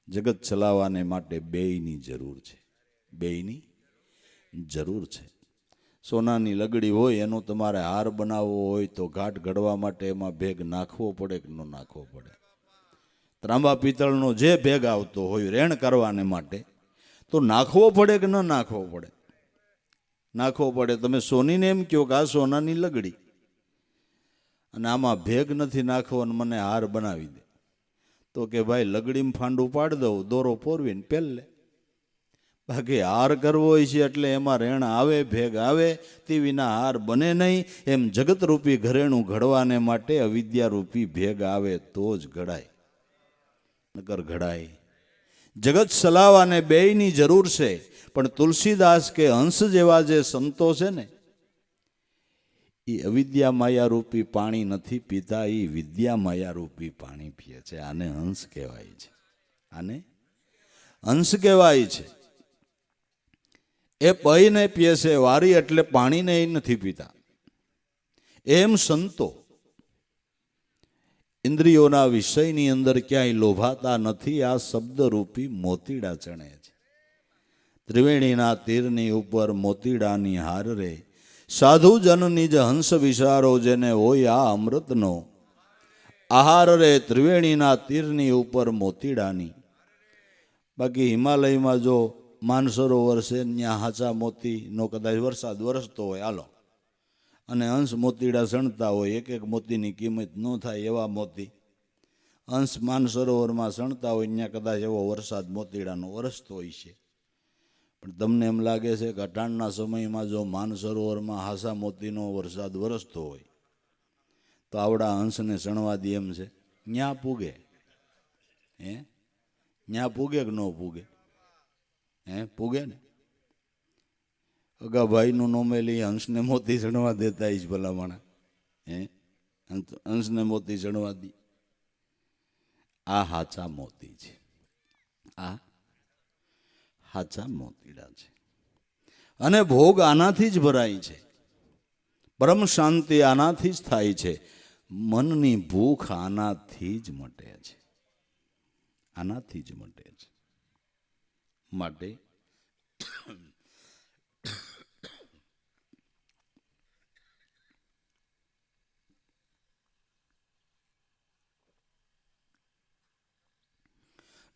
જગત ચલાવવાને માટે બેયની જરૂર છે. બેયની જરૂર છે. સોનાની લગડી હોય એનો તમારે હાર બનાવવો હોય તો ઘાટ ઘડવા માટે એમાં ભેગ નાખવો પડે કે ન નાખવો પડે? ત્રાંબા પિત્તળનો જે ભેગ આવતો હોય રેણ કરવાને માટે તો નાખવો પડે કે ન નાખવો પડે? નાખવો પડે. તમે સોનીને એમ કહો કે આ સોનાની લગડી અને આમાં ભેગ નથી નાખવો અને મને હાર બનાવી દે, તો કે ભાઈ લગડીમાં ફાંડું પાડી દઉં, દોરો પોરવીને પહેલ લે. બાકી હાર કરવો હોય છે એટલે એમાં રેણ આવે, ભેગ આવે, તે વિના હાર બને નહીં. એમ જગતરૂપી ઘરેણું ઘડવાને માટે અવિદ્યારૂપી ભેગ આવે તો જ ઘડાય, નકર ઘડાય. જગત ચલાવવાને બેયની જરૂર છે. પણ તુલસીદાસ કે હંસ જેવા જે સંતો છે ને એ અવિદ્યા માયારૂપી પાણી નથી પીતા, એ વિદ્યા માયારૂપી પાણી પીએ છે. આને હંસ કહેવાય છે. આને હંસ કહેવાય છે. એ પહીને પીએ છે. વારી એટલે પાણીને એ નથી પીતા. એમ સંતો ઇન્દ્રિયોના વિષયની અંદર ક્યાંય લોભાતા નથી. આ શબ્દરૂપી મોતીડા ચણે છે. ત્રિવેણીના તીરની ઉપર મોતીડાની હાર રે, સાધુ જનની જ હંસ વિચારો, જેને હોય આ અમૃતનો આહાર રે. ત્રિવેણીના તીરની ઉપર મોતીડાની. બાકી હિમાલયમાં જો માનસરોવર છે ત્યાં હાચા મોતીનો કદાચ વરસાદ વરસતો હોય હાલો, અને અંશ મોતીડા સણતા હોય, એક એક મોતીની કિંમત ન થાય એવા મોતી અંશ માનસરોવરમાં સણતા હોય, ત્યાં કદાચ એવો વરસાદ મોતીડાનો વરસતો હોય છે. પણ તમને એમ લાગે છે કે અટાણના સમયમાં જો માનસરોવરમાં હાસા મોતીનો વરસાદ વરસતો હોય તો આવડા હંસને સણવા દે એમ છે? ન્યા પૂગે? ન્યા પૂગે કે ન પૂગે? પૂગે ને? અગાભાઈનું નોમેલી હંસને મોતી સણવા દેતા જ ભલામણા, હંસને મોતી સણવા દી. આ હાચા મોતી છે, આ હાચા મોતીડા છે. અને ભોગ આનાથી જ ભરાય છે, પરમ શાંતિ આનાથી જ થાય છે, મનની ભૂખ આનાથી જ મટે છે, આનાથી જ મટે છે. માટે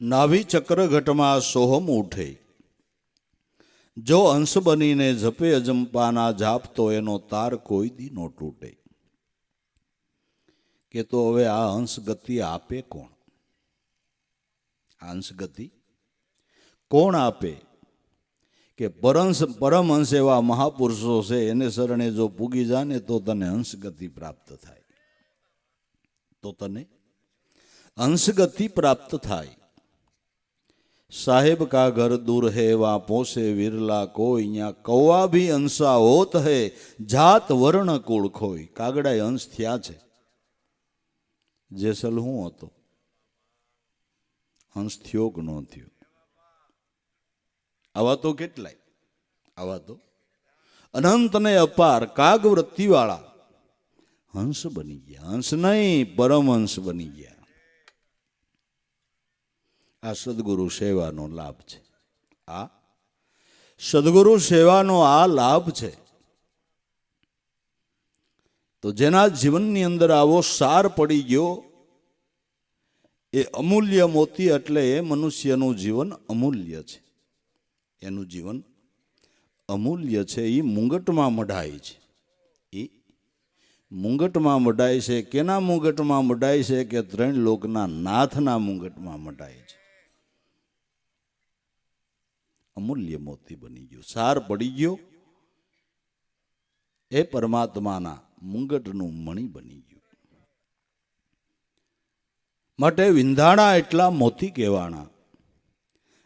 નાભી ચક્ર ઘટમાં સોહમ ઉઠે, જો અંશ બનીને જપે અજંપાના જાપ તો એનો તાર કોઈ દી નો તૂટે. કે તો હવે આ અંશ ગતિ આપે કોણ? અંશ ગતિ કોણ આપે? કે પરમહંસ એવા મહાપુરુષો છે, એને શરણે જો પૂગી જાને તો તને અંશ ગતિ પ્રાપ્ત થાય, તો તને અંશ ગતિ પ્રાપ્ત થાય. સાહેબ કા ઘર દૂર હે વા પોસે વિરલા કોઈ, યા કૌવા ભી અંશા હોત હે જાત વર્ણ કુળ ખોઈ. કાગડા અંશ થયા છે, જેસલ હું હતો અંશ થયો કે ન થયો? આવા તો કેટલાય, આવા તો અનંત ને અપાર કાગવૃત્તિવાળા હંસ બની ગયા. હંસ નહીં, પરમહંસ બની ગયા. આ સદગુરુ સેવાનો લાભ છે, આ સદગુરુ સેવાનો આ લાભ છે. તો જેના જીવનની અંદર આવો સાર પડી ગયો એ અમૂલ્ય મોતી, એટલે એ મનુષ્યનું જીવન અમૂલ્ય છે, એનું જીવન અમૂલ્ય છે. એ મુંગટમાં મઢાય છે, એ મુંગટમાં મઢાય છે. કેના મુંગટમાં મઢાય છે? કે ત્રણ લોકના નાથના મુંગટમાં મઢાય છે. અમૂલ્ય મોતી બની ગયો, સાર પડી ગયો, એ પરમાત્માના મુંગટનું મણિ બની ગયું. માટે વિંધાણા એટલા મોતી કહેવાના,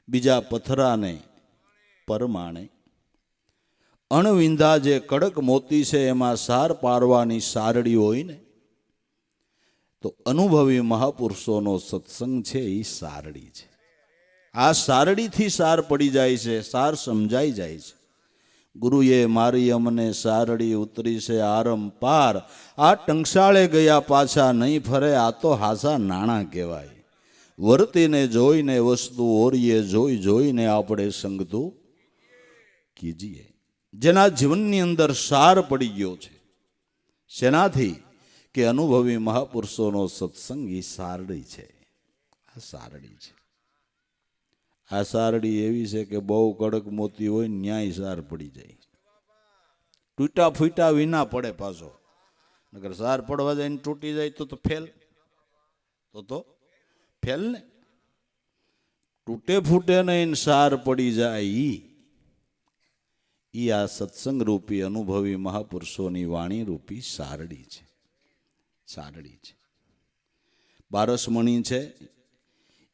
બીજા પથરાને પરમાણે. અણવિંધા જે કડક મોતી છે એમાં સાર પારવાની સારડી હોય ને, તો અનુભવી મહાપુરુષોનો સત્સંગ છે એ સારડી છે. આ સારડીથી સાર પડી જાય છે, સાર સમજાઈ જાય છે. ગુરુએ મારી અમને સારડી ઉતરી છે આરમ પાર, આ ટંકશાળે ગયા પાછા નહીં ફરે, આ તો હાસા નાણાં કહેવાય. વર્તીને જોઈને વસ્તુ ઓરીએ, જોઈ જોઈને આપણે સંગતું કીજીએ. જેના જીવનની અંદર સાર પડી ગયો છે, શેનાથી? કે અનુભવી મહાપુરુષોનો સત્સંગ એ સારડી છે, આ સારડી છે. આ સારડી એવી છે કે બહુ કડક મોતી હોય ન્યાય સાર પડી જાય, તૂટા ફૂટા વિના પડે પાછો. નકર સાર પડવા જાય ને તૂટી જાય તો ફેલ, તો ફેલ ને. તૂટે ફૂટે નહીં સાર પડી જાય, ઈ આ સત્સંગ રૂપી અનુભવી મહાપુરુષોની વાણી રૂપી સારડી છે, સારડી છે. બારસમણી છે,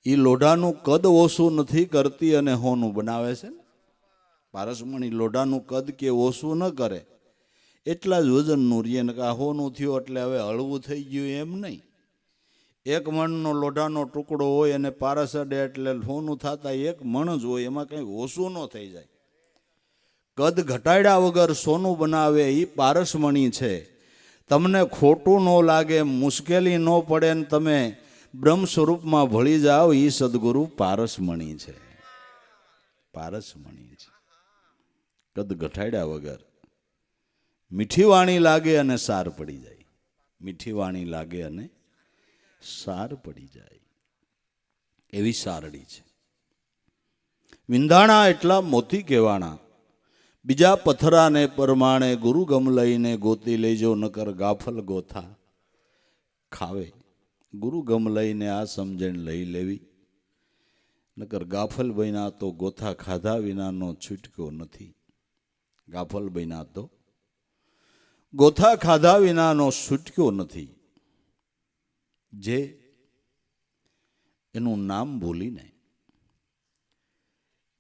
એ લોઢાનું કદ ઓછું નથી કરતી અને હોનું બનાવે છે ને. પારસમણી લોઢાનું કદ કે ઓછું ન કરે, એટલા જ વજનનું રીએ. ને આ હોનું થયું એટલે હવે હળવું થઈ ગયું એમ નહીં. એક મણનો લોઢાનો ટુકડો હોય અને પારસ અડે એટલે હોનું થતા એક મણ જ હોય, એમાં કંઈ ઓછું ન થઈ જાય. કદ ઘટાડ્યા વગર સોનું બનાવે એ પારસમણી છે. તમને ખોટું ન લાગે, મુશ્કેલી ન પડે ને તમે બ્રહ્મ સ્વરૂપમાં ભળી જાઓ, એ સદગુરુ પારસમણી છે, પારસમણી છે. કદ ઘટાડ્યા વગર મીઠી વાણી લાગે અને સાર પડી જાય, મીઠી વાણી લાગે અને સાર પડી જાય, એવી સારડી છે. વિંધાણા એટલા મોતી કહેવાના, બીજા પથરાને પરમાણે ગુરુ ગમ લઈને ગોતી લેજો, નકર ગાફલ ગોથા ખાવે. ગુરુ ગમ લઈને આ સમજણ લઈ લેવી, નકર ગાફલ બન્યા તો ગોથા ખાધા વિનાનો છૂટક્યો નથી. ગાફલ બન્યા તો ગોથા ખાધા વિનાનો છૂટક્યો નથી. જે એનું નામ ભૂલીને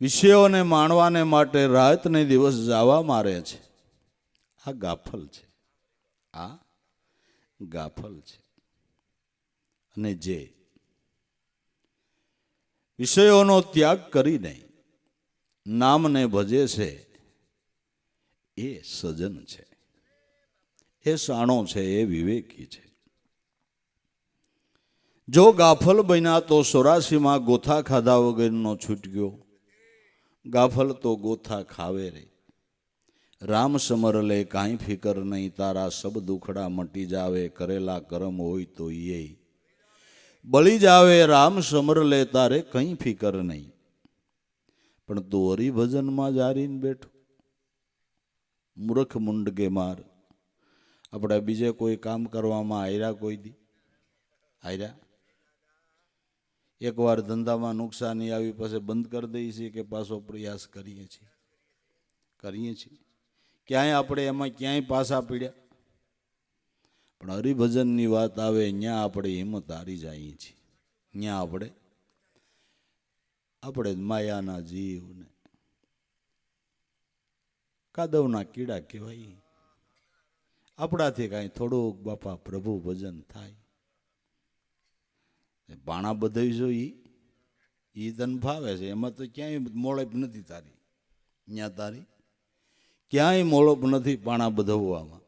વિષયોને માણવાને માટે રાત ને દિવસ જાવા મારે છે, આ ગાફલ છે, આ ગાફલ છે. અને જે વિષયોનો ત્યાગ કરીને નામને ભજે છે એ સજન છે, એ શાણો છે, એ વિવેકી છે. જો ગાફલ બન્યા તો 84માં ગોથા ખાધા વગરનો છૂટક્યો. ગાફલ તો ગોથા ખાવે રે. રામ સમર લે કાંઈ ફિકર નહીં, તારા સબ દુખડા મટી જાવે, કરેલા કરમ હોય તો એ બળી જાવે. રામ સમર લે તારે કંઈ ફિકર નહીં. પણ તું હરિભજનમાં જારીને બેઠો, મૂર્ખ મુંડગે માર. આપણે બીજે કોઈ કામ કરવામાં આયરા કોઈ દી આયરા? એકવાર ધંધામાં નુકસાની આવી પછી બંધ કરી દઈએ છીએ કે પાછો પ્રયાસ કરીએ છીએ? ક્યાંય આપણે એમાં ક્યાંય પાછા પીડ્યા? પણ હરિભજનની વાત આવે ત્યાં આપણે હિંમત હારી જઈએ છીએ. ત્યાં આપણે માયાના જીવને કાદવના કીડા કહેવાય. આપણાથી કાંઈ થોડુંક બાપા પ્રભુ ભજન થાય. બાણા બધાઈ જો એ તને ભાવે છે, એમાં તો ક્યાંય મોળપ નથી તારી. ત્યાં તારી ક્યાંય મોળપ નથી પાણા બધાવવામાં.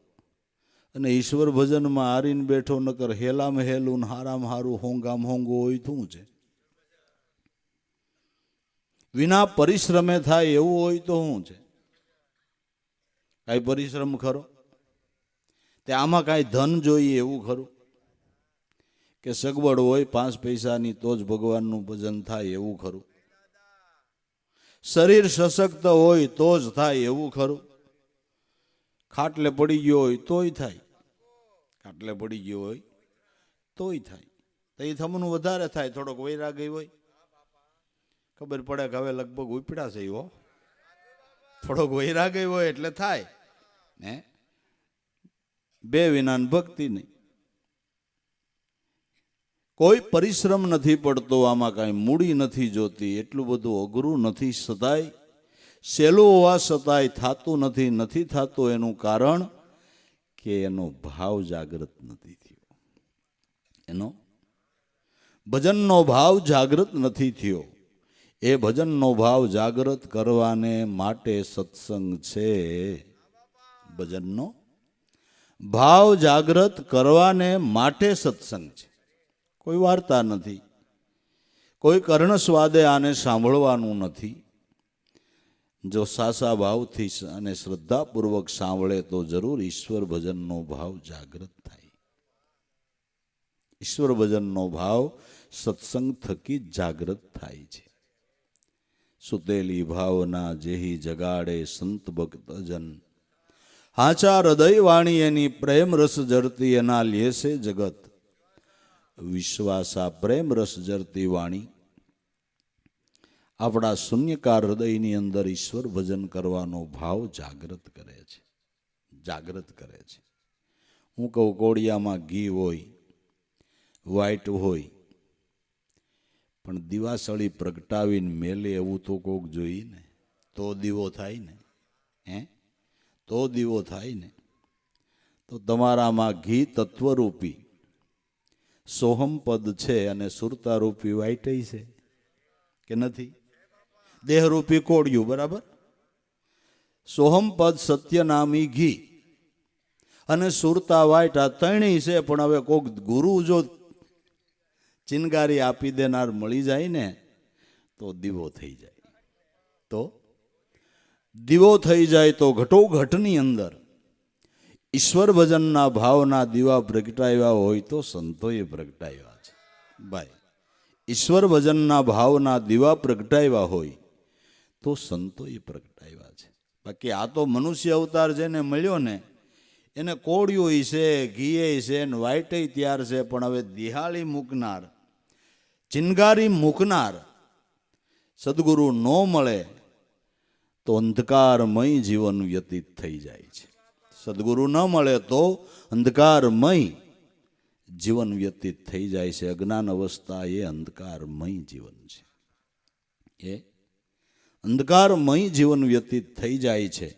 અને ઈશ્વર ભજનમાં હારીને બેઠો, નકર હેલામાં હેલું ને હારામાં હારું હોંગામ હોંગું હોય શું છે? વિના પરિશ્રમે થાય એવું હોય તો શું છે? કાંઈ પરિશ્રમ ખરો? તે આમાં કાંઈ ધન જોઈએ એવું ખરું? કે સગવડ હોય 5 પૈસાની તો જ ભગવાનનું ભજન થાય એવું ખરું? શરીર સશક્ત હોય તો જ થાય એવું ખરું? ખાટલે પડી ગયો હોય તોય થાય, ખાટલે પડી ગયો હોય તોય થાય. તો એ થમનું વધારે થાય. થોડોક વૈરાગી હોય, ખબર પડે કે હવે લગભગ ઉપડ્યા છે એવો, થોડોક વૈરાગી હોય એટલે થાય ને. બે વિનાન ભક્તિ નહીં. કોઈ પરિશ્રમ નથી પડતો, આમાં કાંઈ મૂડી નથી જોતી, એટલું બધું અઘરું નથી. સતાય સહેલું હોવા છતાંય થતું નથી થતું. એનું કારણ કે એનો ભાવ જાગૃત નથી થયો. એનો ભજનનો ભાવ જાગૃત નથી થયો. એ ભજનનો ભાવ જાગૃત કરવાને માટે સત્સંગ છે. ભજનનો ભાવ જાગૃત કરવાને માટે સત્સંગ છે. કોઈ વાર્તા નથી, કોઈ કર્ણ સ્વાદે આને સાંભળવાનું નથી. જો સાસા ભાવથી અને શ્રદ્ધાપૂર્વક સાંભળે તો જરૂર ઈશ્વર ભજનનો ભાવ જાગૃત થાય. ઈશ્વર ભજનનો ભાવ સત્સંગ થકી જાગૃત થાય છે. સુતેલી ભાવના જેહી જગાડે સંત ભક્તજન, હાચા હૃદય વાણી એની પ્રેમ રસ જરતી, એના લેશે જગત વિશ્વાસા. પ્રેમ રસ જરતી વાણી આપણા શૂન્યકાર હૃદયની અંદર ઈશ્વર ભજન કરવાનો ભાવ જાગૃત કરે છે, જાગૃત કરે છે. હું કહું કોડિયામાં ઘી હોય, વ્હાઈટ હોય, પણ દિવાસળી પ્રગટાવીને મેલે એવું તો કોક જોઈએ ને, તો દીવો થાય ને. તો દીવો થાય ને. તો તમારામાં ઘી તત્વરૂપી સોહમ પદ છે અને સુરતારૂપી વ્હાઈટ છે કે નથી? દેહરૂપી કોળિયું, બરાબર. સોહમ પદ સત્યનામી ઘી અને સુરતા વ્હાઈટ, આ ત્રણેય છે. પણ હવે કોક ગુરુ જો ચિનગારી આપી દેનાર મળી જાય ને તો દીવો થઈ જાય. તો દીવો થઈ જાય તો ઘટોઘટની અંદર ઈશ્વર ભજનના ભાવના દીવા પ્રગટાવ્યા હોય તો સંતોએ પ્રગટાવ્યા છે. ભાઈ, ઈશ્વર ભજનના ભાવના દીવા પ્રગટાવ્યા હોય તો સંતોએ પ્રગટાવ્યા છે. બાકી આ તો મનુષ્ય અવતાર જેને મળ્યો ને એને કોળિયું છે, ઘીએ છે ને વાઈટે તૈયાર છે, પણ હવે દિહાળી મૂકનાર, ચિનગારી મૂકનાર સદગુરુ ન મળે તો અંધકારમય જીવન વ્યતીત થઈ જાય છે. સદગુરુ ન મળે તો અંધકારમય જીવન વ્યતીત થઈ જાય છે. અજ્ઞાન અવસ્થા એ અંધકારમય જીવન છે. એ અંધકારમય જીવન વ્યતીત થઈ જાય છે.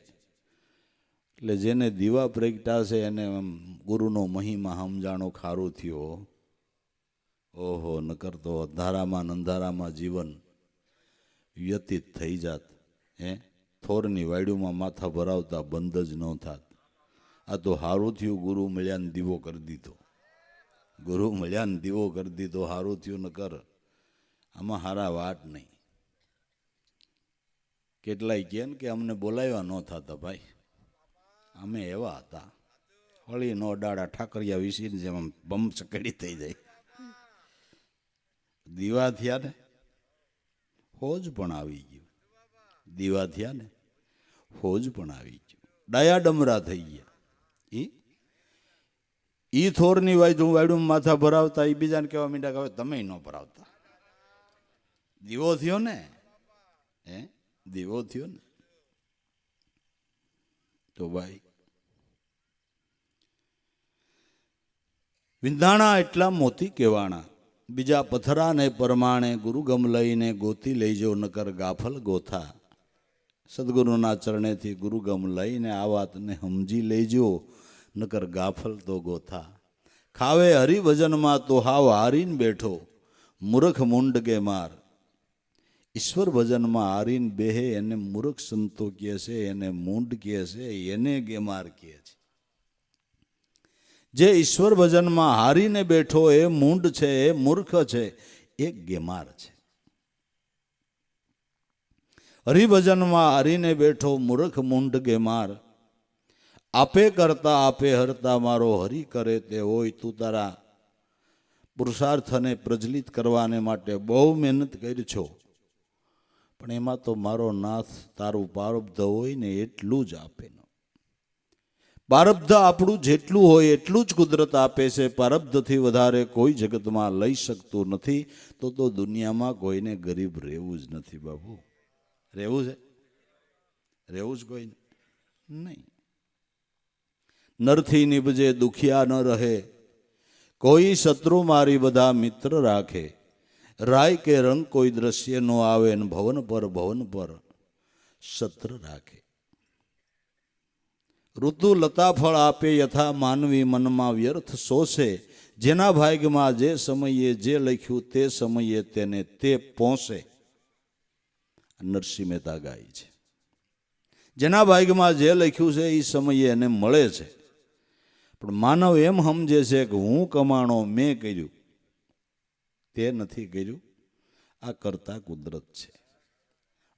એટલે જેને દીવા પ્રગટાશે એને ગુરુનો મહિમા સમજાણો ખારું થયો. ઓહો, નકર તો અંધારામાં જીવન વ્યતીત થઈ જાત. થોરની વાયડુમાં માથા ભરાવતા બંધ જ ન થાત. આ તો હારું થયું ગુરુ મળ્યાને દીવો કરી દીધો. ગુરુ મળ્યાને દીવો કરી દીધો, હારું થયું. નકર આમાં હારા વાટ નહીં. કેટલાય કહે ને કે અમને બોલાવ્યા ન થતા ભાઈ, અમે એવા હતા. હળી નો ડાળા ઠાકરિયા વિસીને જેમ આમ બમ ચકડી થઈ જાય. દીવા થયા ને હોજ પણ આવી ગયું. દીવા થયા ને હોજ પણ આવી ગયું. ડાયા ડમરા થઈ ગયા. ઈ થોરની વાયડું માથા ભરાવતા એ બીજાને કહેવા માંડ્યા કે હવે તમે ન ભરાવતા. દીવો થયો ને, દીવો થયો ને. તો ભાઈ વિંધાણા એટલા મોતી કહેવાણા, બીજા પથરાને પરમાણે ગુરુગમ લઈને ગોતી લઈજો, નકર ગાફલ ગોથા. સદગુરુના ચરણેથી ગુરુગમ લઈને આ વાતને સમજી લેજો, નકર ગાફલ તો ગોથા. ખાવે હરિભજનમાં તો હાવ હારીને બેઠો, મૂર્ખ મુંડ કે માર. ઈશ્વર ભજનમાં હારીને બેહે એને મૂર્ખ સંતો કહે છે, એને મૂંડ કહે છે, એને ગેમાર કહે છે. જે ઈશ્વર ભજનમાં હારીને બેઠો એ મૂંડ છે, એ મૂર્ખ છે, એ ગેમાર છે. હરિભજનમાં હારીને બેઠો મૂર્ખ મૂંડ ગેમાર. આપે કરતા આપે હરતા મારો હરી કરે તે હોય. તું તારા પુરુષાર્થને પ્રજ્વલિત કરવાને માટે બહુ મહેનત કરી છો, પણ એમાં તો મારો નાથ તારું પારબ્ધ હોય ને એટલું જ આપે. પારબ્ધ આપણું જેટલું હોય એટલું જ કુદરત આપે છે. પારબ્ધથી વધારે કોઈ જગતમાં લઈ શકતું નથી. તો દુનિયામાં કોઈને ગરીબ રહેવું જ નથી બાબુ. રહેવું છે? રહેવું જ કોઈ નહીં. નરથી નિભજે દુખિયા ન રહે, કોઈ શત્રુ મારી બધા મિત્ર રાખે. રાય કે રંગ કોઈ દ્રશ્ય નો આવે ને ભવન પર સત્ર રાખે. ઋતુ લતા ફળ આપે યથા માનવી મનમાં વ્યર્થ શોષે. જેના ભાગ્યમાં જે સમયે જે લખ્યું તે સમયે તેને તે પહોંચે. નરસિંહ મહેતા ગાય છે. જેના ભાગ્યમાં જે લખ્યું છે એ સમયે એને મળે છે. પણ માનવ એમ સમજે છે કે હું કમાણો મેં કર્યું, તે નથી કર્યું. આ કરતા કુદરત છે.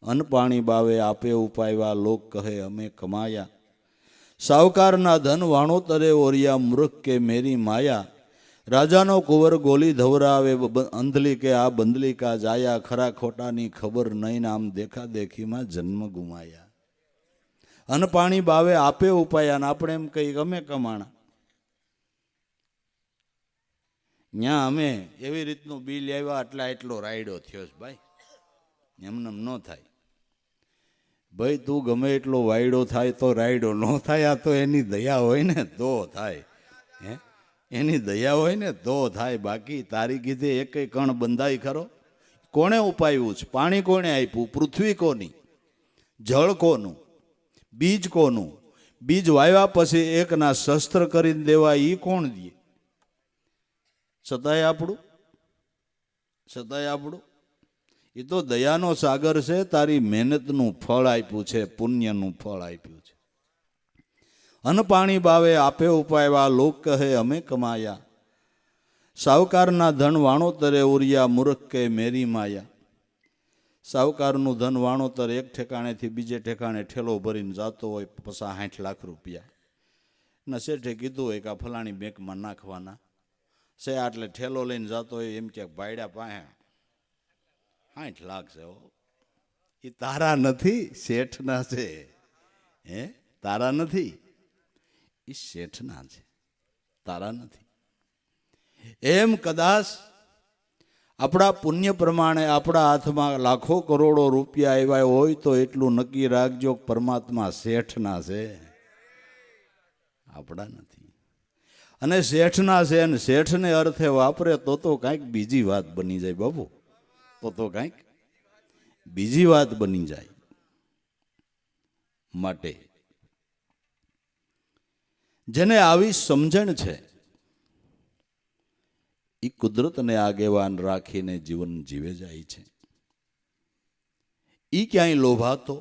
અન્ન પાણી બાવે આપે ઉપાયવા, લોક કહે અમે કમાયા. સાવકારના ધન વાણોતરે ઓરિયા, મૂર્ખ કે મેરી માયા. રાજાનો કુંવર ગોલી ધવરાવે, અંધલી કે આ બંદલીકા જાયા. ખરા ખોટાની ખબર નહીં, આમ દેખા દેખીમાં જન્મ ગુમાયા. અન્ન પાણી બાવે આપે ઉપાયા ને આપણે એમ કહીએ અમે કમાણા. ન્યા અમે એવી રીતનું બિલ આવ્યા, એટલો રાયડો થયો છે ભાઈ. એમને ન થાય ભાઈ. તું ગમે એટલો વાયડો થાય તો રાયડો ન થાય. આ તો એની દયા હોય ને તો થાય. એની દયા હોય ને તો થાય. બાકી તારી કીધે એક કણ બંધાય ખરો? કોણે ઉપાયું છે? પાણી કોણે આપ્યું? પૃથ્વી કોની? જળ કોનું? બીજ કોનું? બીજ વાવ્યા પછી એકના શસ્ત્ર કરીને દેવા એ કોણ દે? છતાંય આપણું એ તો દયાનો સાગર છે. તારી મહેનતનું ફળ આપ્યું છે, પુણ્યનું ફળ આપ્યું છે. અન્ન પાણી બાવે આપે ઉપાયવા, લોક કહે અમે કમાયા. સાવકારના ધન વાણોતરે ઉરિયા, મૂર્ખ કે મેરી માયા. સાવકારનું ધન વાણોતર એક ઠેકાણેથી બીજે ઠેકાણે ઠેલો ભરીને જતો હોય, 50-60 લાખ રૂપિયા ના શેઠે કીધું હોય કે આ ફલાણી બેંકમાં નાખવાના છે. એટલે ઠેલો લઈને જતો હોય, એમ કે ભાઈડા પાસે 60 લાખ છે. એ તારા નથી, શેઠના છે. હે, તારા નથી, એ શેઠના છે, તારા નથી. એમ કદાચ આપણા પુણ્ય પ્રમાણે આપણા હાથમાં લાખો કરોડો રૂપિયા આવ્યા હોય તો એટલું નક્કી રાખજો, પરમાત્મા શેઠના છે, આપણા નથી. અને શેઠના છે અને શેઠને અર્થે વાપરે તો કાંઈક બીજી વાત બની જાય બાબુ, તો કાંઈક બીજી વાત બની જાય. માટે જેને આવી સમજણ છે એ કુદરતને આગેવાન રાખીને જીવન જીવે જાય છે. એ ક્યાંય લોભાતો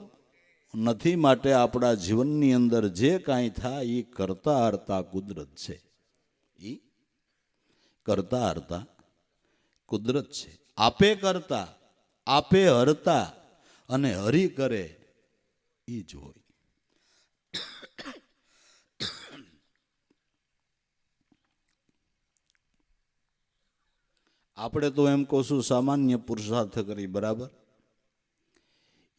નથી. માટે આપણા જીવનની અંદર જે કાંઈ થાય એ કરતા હરતા કુદરત છે, એ કરતા હરતા કુદરત છે. આપે કરતા, આપે હરતા અને હરી કરે એ જ હોય. આપણે તો એમ કહું સામાન્ય પુરુષાર્થ કરી, બરાબર.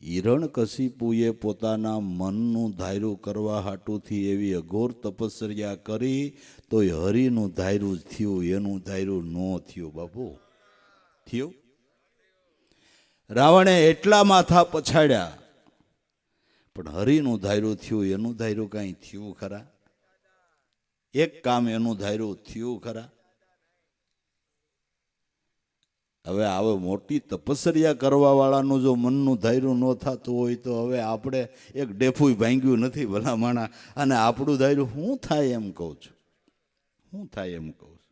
હિરણ્યકશિપુએ પોતાના મનનું ધાર્યું કરવા હાટુથી એવી અઘોર તપશ્ચર્યા કરી તો હરિનું ધાર્યું થયું, એનું ધાર્યું ન થયું બાપુ, થયું. રાવણે એટલા માથા પછાડ્યા પણ હરિનું ધાર્યું થયું, એનું ધાર્યું કાંઈ થયું ખરા? એક કામ એનું ધાર્યું થયું ખરા? હવે આવે મોટી તપશ્ચર્યા કરવા વાળાનું જો મનનું ધાર્યું ન થતું હોય તો હવે આપણે એક ડેફું ભાંગ્યું નથી ભલા માણા, અને આપણું ધાર્યું શું થાય એમ કહું છું, શું થાય એમ કહું છું.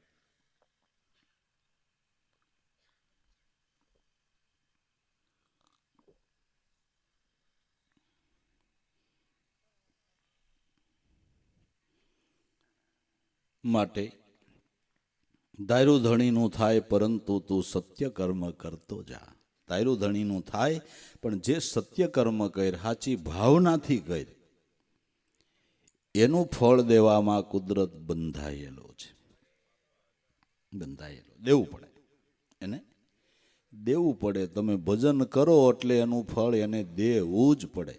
માટે ધાર્યું ધણીનું થાય પરંતુ તું સત્ય કર્મ કરતો જા. ધાર્યું ધણીનું થાય પણ જે સત્ય કર્મ કર, સાચી ભાવનાથી કર, એનું ફળ દેવામાં કુદરત બંધાયેલો છે, બંધાયેલો. દેવું પડે, એને દેવું પડે. તમે ભજન કરો એટલે એનું ફળ એને દેવું જ પડે,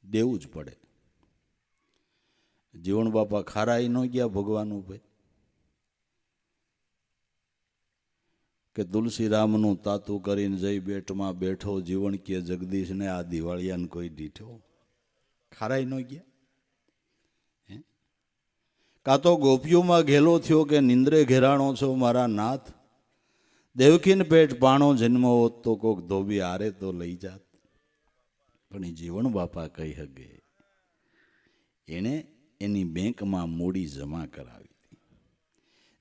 દેવું જ પડે. જીવણ બાપા ખારાઈ ન ગયા ભગવાન ઉપર કે તુલસીરામનું તાતું કરીને જઈ બેટમાં બેઠો જીવણ કે જગદીશને આ દિવાળિયાને કોઈ દીઠો, ખારાઈ ન ગયા. કાં તો ગોપીઓમાં ઘેલો થયો કે નિંદ્રે ઘેરાણો છો મારા નાથ, દેવકીને પેટ પાણો જન્મ હોત તો કોક ધોબી આરે તો લઈ જાત. પણ એ જીવણ બાપા કહી હગે, એણે એની બેંકમાં મૂડી જમા કરાવી.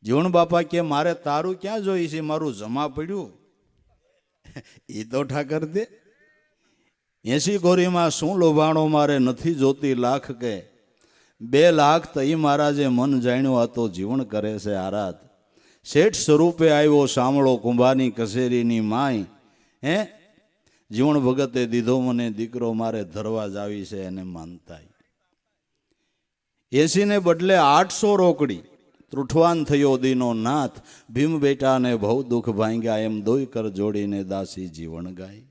જીવણ બાપા કે મારે તારું ક્યાં જોઈ છે, મારું જમા પડ્યું એ તો ઠાકર દે. 80 કોરીમાં શું લોભાણો મારે નથી જોતી લાખ કે 2 લાખ તઈ મારા જે મન જાણ્યું આ તો જીવણ કરે છે આરાધ. શેઠ સ્વરૂપે આવ્યો સાંભળો કુંભાની કસેરીની માય, હે જીવણ ભગતે દીધો મને દીકરો મારે ધરવા જ આવી છે એને માનતા. 80 ને બદલે 800 રોકડી. ત્રુઠવાન થયો દીનો નાથ, ભીમ બેટાને બહુ દુઃખ ભાંગ્યા એમ દોઈ કર જોડીને દાસી જીવણ ગાય.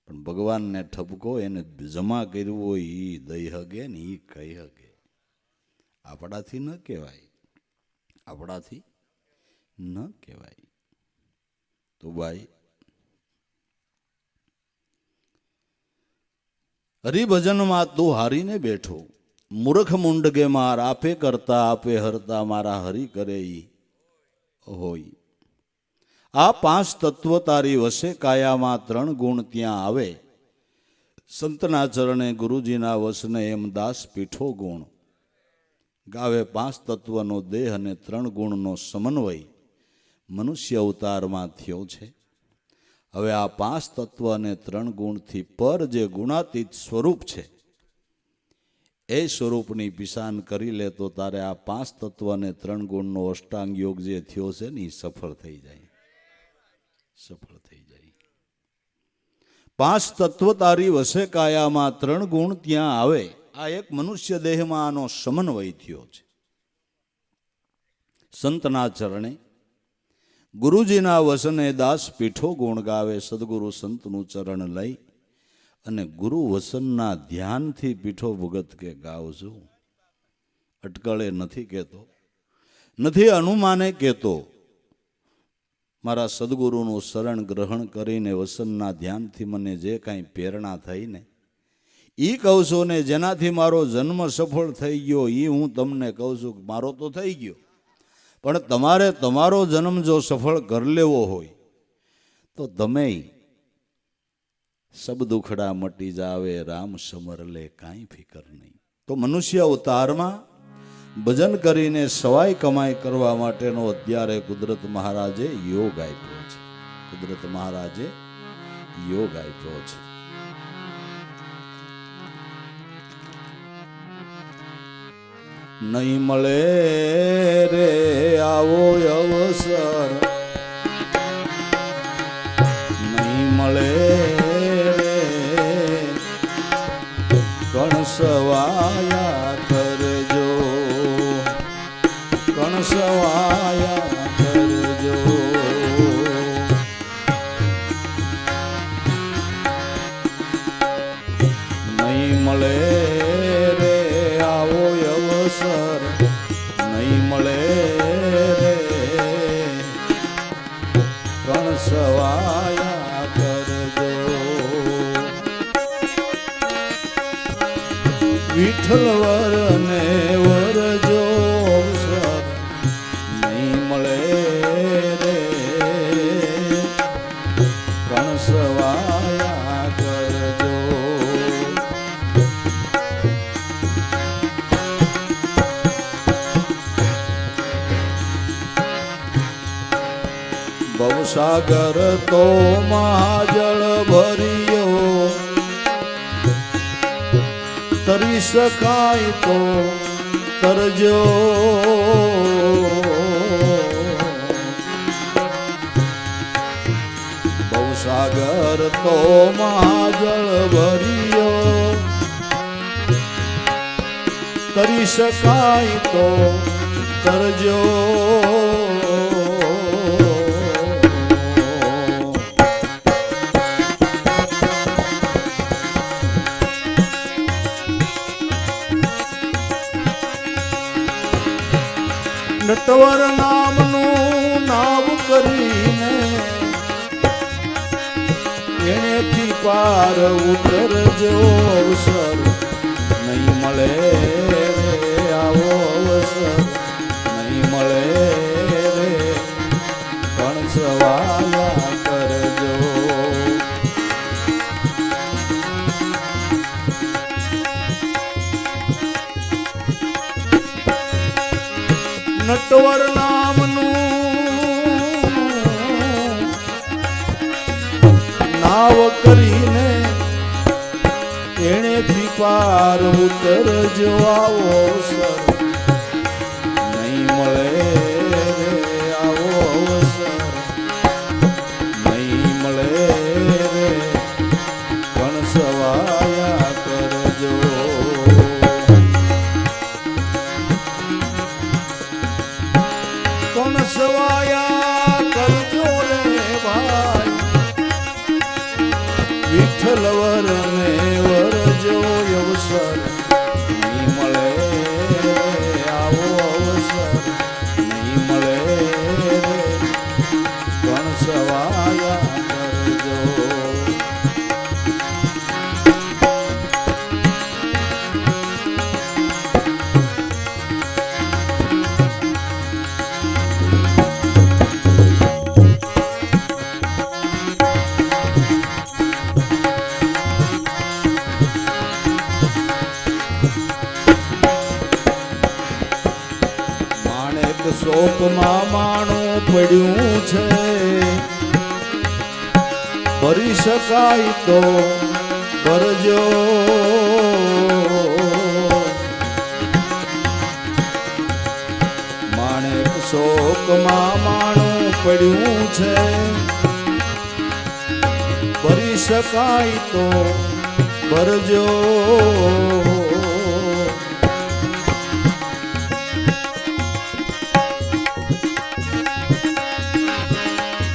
પણ ભગવાનને ઠપકો એને જમા કર્યું હોય એ દઈ હગે ને એ કહી હગે. આપણાથી ન કહેવાય, આપણાથી ન કહેવાય. તો ભાઈ હરિભજનમાં તું હારીને બેઠો, મૂર્ખ મુંડગે માર આપે કરતા આપે હરતા મારા હરી કરે હોય. આ 5 તત્વ તારી વસે કાયામાં 3 ગુણ ત્યાં આવે. સંતના ચરણે ગુરુજીના વસને એમ દાસ પીઠો ગુણ ગાવે. 5 તત્વનો દેહ અને 3 ગુણનો સમન્વય મનુષ્ય અવતારમાં થયો છે. હવે આ 5 તત્વ અને 3 ગુણથી પર જે ગુણાતીત સ્વરૂપ છે એ સ્વરૂપની પિસાન કરી લે તો તારે આ 5 તત્વ અને 3 ગુણનો અષ્ટાંગ યોગ જે થયો છે ને એ સફળ થઈ જાય, સફળ થઈ જાય. 5 તત્વ તારી વસે કાયામાં 3 ગુણ ત્યાં આવે. આ એક મનુષ્ય દેહમાં આનો સમન્વય થયો છે. સંતના ચરણે ગુરુજીના વસને દાસ પીઠો ગુણ ગાવે, સદગુરુ સંતનું ચરણ લઈ અને ગુરુ વસનના ધ્યાનથી પીઠો ભગત કે ગાવજો. અટકળે નથી કહેતો, નથી અનુમાને કહેતો. મારા સદગુરુનું શરણ ગ્રહણ કરીને વસનના ધ્યાનથી મને જે કાંઈ પ્રેરણા થઈને એ કહું છું ને, જેનાથી મારો જન્મ સફળ થઈ ગયો એ હું તમને કહું છું. મારો તો થઈ ગયો, પણ તમારે તમારો જન્મ જો સફળ કરી લેવો હોય તો તમે સબ દુખડા મટી જાવે, રામ સમર લે કાંઈ ફિકર નહીં. તો મનુષ્ય અવતારમાં ભજન કરીને સવાય કમાઈ કરવા માટેનો અત્યારે કુદરત મહારાજે યોગ આપ્યો છે. કુદરત મહારાજે યોગ આપ્યો છે. નહીં મળે રે આવો અવસર, નહીં મળે રે કણસવાયા કરજો, કણસવાયા કરજો. નહીં મળે રે આવો અવસર, નહીં મળે રે કણસવાયા કરજો. વિઠ્ઠલ વરને વરજો અવસર, નહીં મળે રે કણસવાયા કરજો. ભવસાગર તો મહાજળ ભર્યો, તરી શકાય તો તરજો. ભવસાગર તો મહાજળ ભર્યો, તરી શકાય તો તરજો. નટવર નામનું નામ કરીને એનેથી પાર ઉતરજો અવસર, નહીં મળે રે આવો અવસર, નહીં મળે રે કણસવાયા કરજો. નટવર નામનું નાવ કરીને એણેથી પાર ઉતરજો આવો અવસર, નહીં મળે રે આવો અવસર, નહીં મળે રે કણસવાયા કરજો. કણસવાયા કરજો રે ભાઈ, વિઠ્ઠલ વરને વરજો અવસર, નહીં મળે રે આવો અવસર, નહીં મળે રે કણસવાયા કરજો. શોકમાં માણું પડ્યું છે, ભરી શકાય તો ભરજો. માણેક શોકમાં માણું પડ્યું છે, ભરી શકાય તો ભરજો.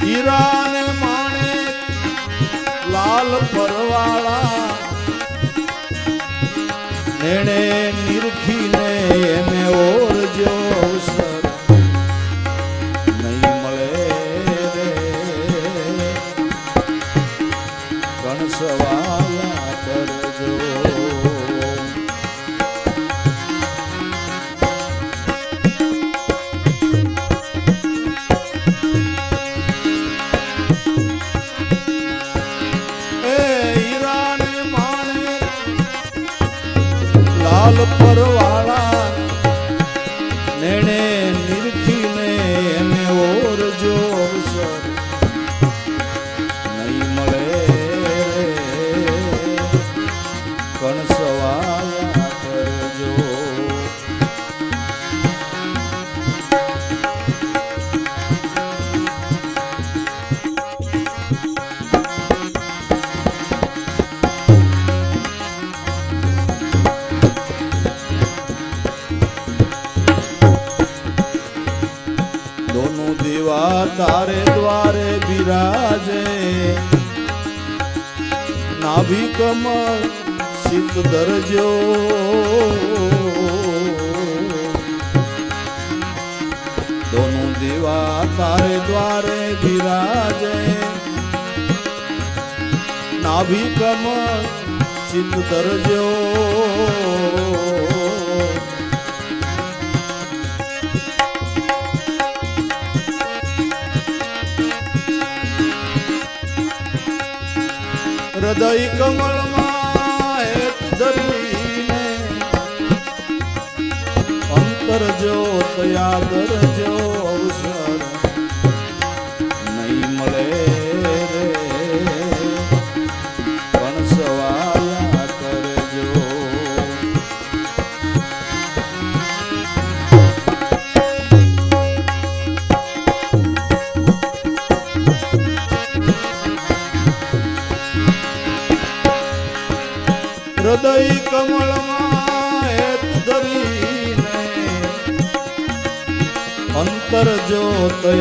હીરા ને માણેક લાલ પરવાળા નેણે નિરખીને એને ઓરજો અવસર નહીં મળે રે કણસવાયા કરજો. લાલ પરવાળા નેણે નિરખીને એને ઓરજો અવસર નહીં મળે કણસવાયા કરજો. તારે દ્વારે બિરાજે નાભી કમળ શીત દરજો દોનું દીવા તારે દ્વારે બિરાજે નાભી કમળ શીત દરજો. હૃદય કમળમાં હેત ધરીને અંતર જો યાદ રજો અવસર નહીં મળે રે કણસવાયા કરજો. હૃદય કમળમાં હેત ધરીને અંતર જો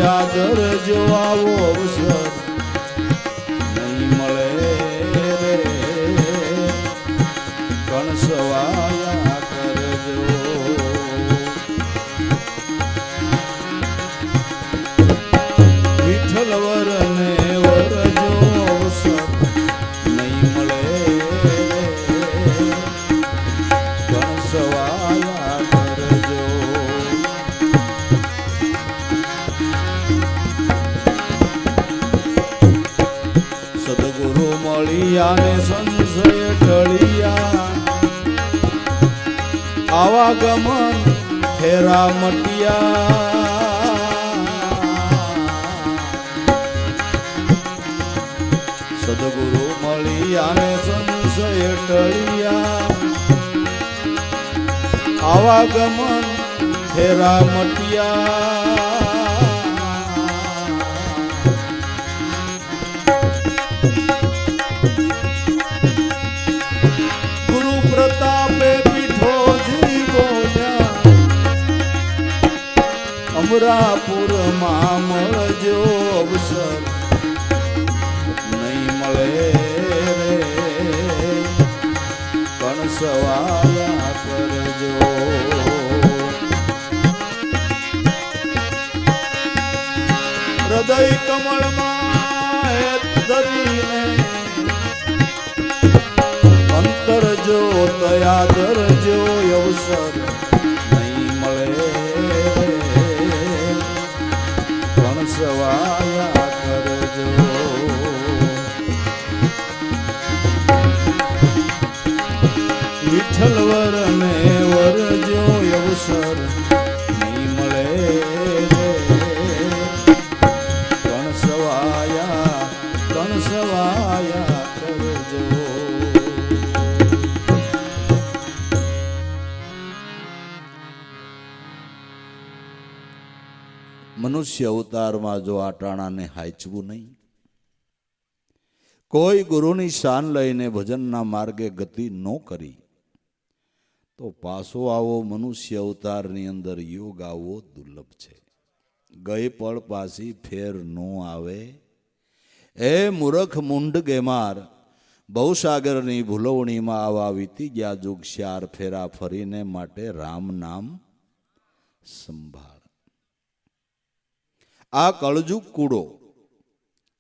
યાદ રજો આવો અવસર નહીં મળે રે કણસવાયા કરજો. વિઠ્ઠલ વરને વરજો અવસર નહીં મળે કણસવાયા કરજો. સદગુરુ મળ્યા ને સંશય ટળિયા આવાગમન ફેરા મટિયા. સદગુરુ મળ્યા ને સંશય ટળિયા આવાગમન ફેરા મટિયા. ગુરુ પ્રતાપે પીઠો જીવોયા અમરાપુરમાં મળજો અવસર નહીં મળે રે કણસવાયા કરજો. હૃદય કમળમાં હેત ધરીને અંતર જો યાદ રજો અવસર નહીં મળે કણસવાયા કરજો. વિઠ્ઠલ વરને વરજો અવસર નહીં મળે કણસવાયા કરજો. મનુષ્ય અવતારમાં જો આ ટાણાને હાચવું નહીં, કોઈ ગુરુની શાન લઈને ભજનના માર્ગે ગતિ ન કરી તો પાછો આવો મનુષ્ય અવતારની અંદર યોગ આવવો દુર્લભ છે. ગઈ પળ પાછી ફેર નો આવે. એ મૂરખ મુંડ ગેમાર, ભવસાગરની ભૂલવણીમાં આવા વીતી ગયા જુગ શ્યાર, ફેરા ફરીને માટે રામ નામ સંભાળ. આ કળજુગ કૂડો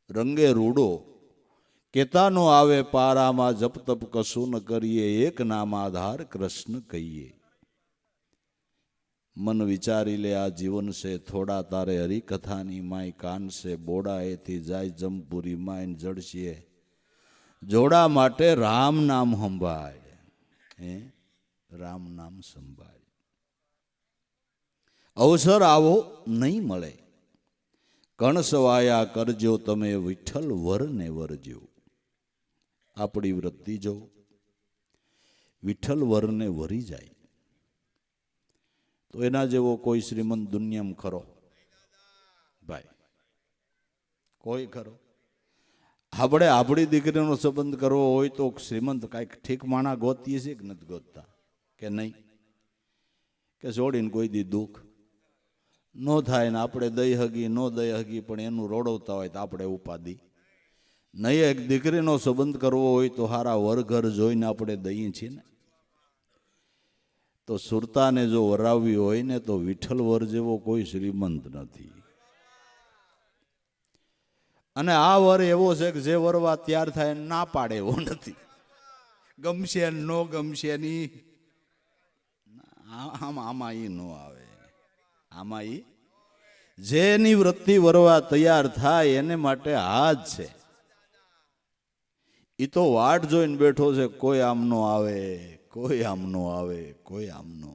રંગે રૂડો, કેતાનો આવે પારામાં, જપ તપ કશું ન કરીએ, એક નામ આધાર કૃષ્ણ કહીએ. મન વિચારી લે આ જીવન છે થોડા, તારે હરિકથાની માય કાન છે, બોડા એથી જાય જમપુરી માય જડશે, જોડા માટે રામ નામ સંભાળ. હે રામ નામ સંભાળ. અવસર આવો નહીં મળે, કણસવાયા કરજો તમે, વિઠ્ઠલ વરને વરજો. આપણી વૃત્તિ જો વિઠ્ઠલ વરને વરી જાય તો એના જેવો કોઈ શ્રીમંત દુનિયામાં ખરો ભાઈ? કોઈ ખરો? આપણે આપણી દીકરીનો સંબંધ કરવો હોય તો શ્રીમંત કાંઈક ઠીક માણા ગોતીએ છીએ કે નથી ગોતતા? કે નહીં? કે છોડીને કોઈ દી દુઃખ ન થાય ને આપણે દઈ હગી ન દઈ હગી પણ એનું રોડવતા હોય તો આપણે ઉપાધિ નહીં. એક દીકરીનો સંબંધ કરવો હોય તો હારા વરઘર જોઈને આપણે દઈએ છીએ ને. તો સુરતાને જો વરાવવી હોય ને તો વિઠ્ઠલ વર જેવો કોઈ શ્રીમંત નથી. અને આ વર એવો છે કે જે વરવા તૈયાર થાય ના પાડે એવો નથી. ગમશે ન ગમશે ની આમાં ઈ ન આવે. આમાં ઈ જેની વૃત્તિ વરવા તૈયાર થાય એને માટે હાજ છે. ઈ તો વાટ જોઈને બેઠો છે, કોઈ આમ નો આવે, કોઈ આમ નો આવે, કોઈ આમ નો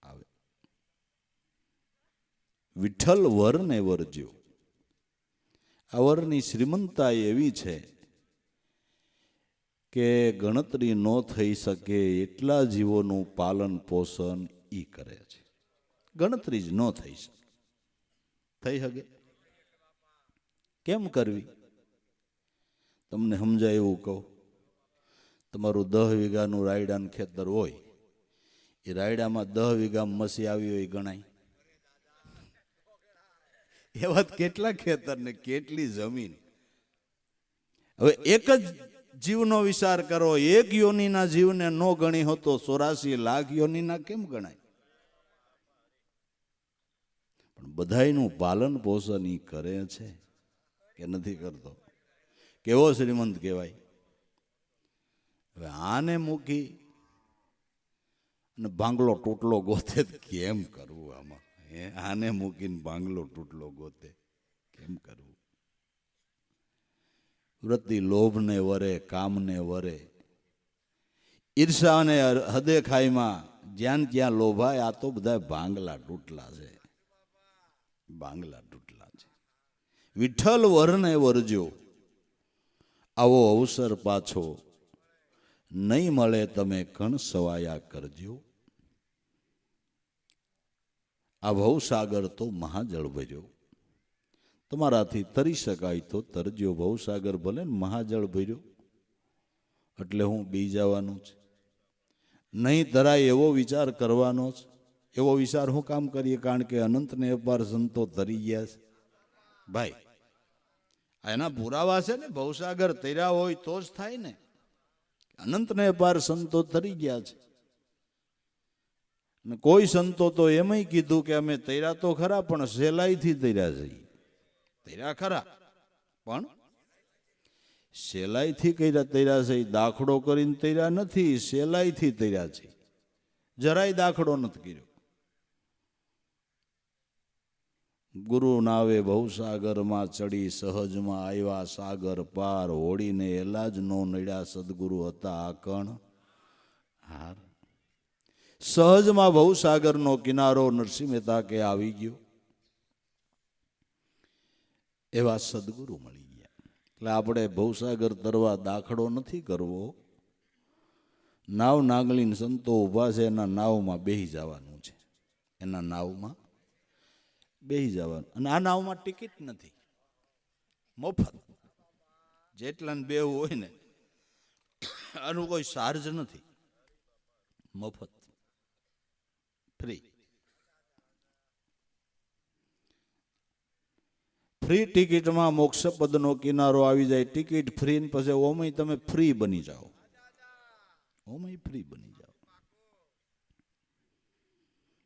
આવે. વિઠ્ઠલ વર ને વરજો. આ વરની શ્રીમંતતા એવી છે કે ગણતરી ન થઈ શકે એટલા જીવોનું પાલન પોષણ ઈ કરે છે. ગણતરી જ ન થઈ શકે. થઈ શકે? કેમ કરવી? તમને સમજાય એવું કહું. તમારું 10 વીઘાનું રાયડાનું ખેતર હોય, એ રાયડામાં 10 વીઘામાં મસી આવી હોય ગણાય? એવા કેટલા ખેતર ને કેટલી જમીન. હવે એક જ જીવનો વિચાર કરો, એક યોનીના જીવને નો ગણી હતો 84 લાખ યોનીના કેમ ગણાય? પણ બધાયનું પાલન પોષણ ઈ કરે છે કે નથી કરતો? કેવો શ્રીમંત કહેવાય? હવે આને મૂકી અને ભાંગલો તૂટલો ગોતે કેમ કરવું? આમાં આને મૂકીને ભાંગલો તૂટલો ગોતે કેમ કરવું? વૃત્તિ લોભને વરે, કામને વરે, ઈર્ષાને હદે ખાઈમાં જ્યાં ત્યાં લોભાય. આ તો બધા ભાંગલા તૂટલા છે, ભાંગલા તૂટલા છે. વિઠ્ઠલ વરને વરજો, આવો અવસર પાછો નહીં મળે, તમે કણ સવાયા કરજો. આ ભવસાગર તો મહાજળ ભર્યો, તમારાથી તરી શકાય તો તરજો. ભવસાગર ભલે ને મહાજળ ભર્યો એટલે હું બી જવાનું છે, નહીં તરાય એવો વિચાર કરવાનો છે. એવો વિચાર હું કામ કરીએ? કારણ કે અનંતને અપાર સંતો તરી ગયા છે ભાઈ. એના પુરાવા છે ને. ભવસાગર તર્યા હોય તો જ થાય ને. અનંતને અપાર સંતો તરી ગયા છે. અને કોઈ સંતો તો એમય કીધું કે અમે તર્યા તો ખરા પણ સહેલાઈથી તર્યા છે. તર્યા ખરા પણ સહેલાઈથી તર્યા છે. દાખલો કરીને તર્યા નથી, સહેલાઈથી તર્યા છે. જરાય દાખલો નથી કર્યો. ગુરુ નાવે ભવસાગરમાં ચડી, સહજમાં આવ્યા સાગર પાર, હોડીને એલા જ નો નડ્યા, સદગુરુ હતા આકણ હાર. સહજમાં ભવસાગરનો કિનારો નરસિંહ મહેતા કે આવી ગયો, એવા સદગુરુ મળી ગયા. એટલે આપણે ભવસાગર તરવા દાખલો નથી કરવો. નાવ નાગલીને સંતો ઊભા છે, એના નાવમાં બેહી જવાનું છે. એના નાવમાં બેહી જવાનું. અને આ નાવમાં ટિકિટ નથી, મફત. જેટલાને બેહવું હોય ને આનું કોઈ ચાર્જ નથી, મફત, ફ્રી. ફ્રી ટિકિટમાં મોક્ષપદનો કિનારો આવી જાય, ટિકિટ ફ્રી ને પછી ઓમય તમે ફ્રી બની જાઓ, ઓમય ફ્રી બની જાઓ.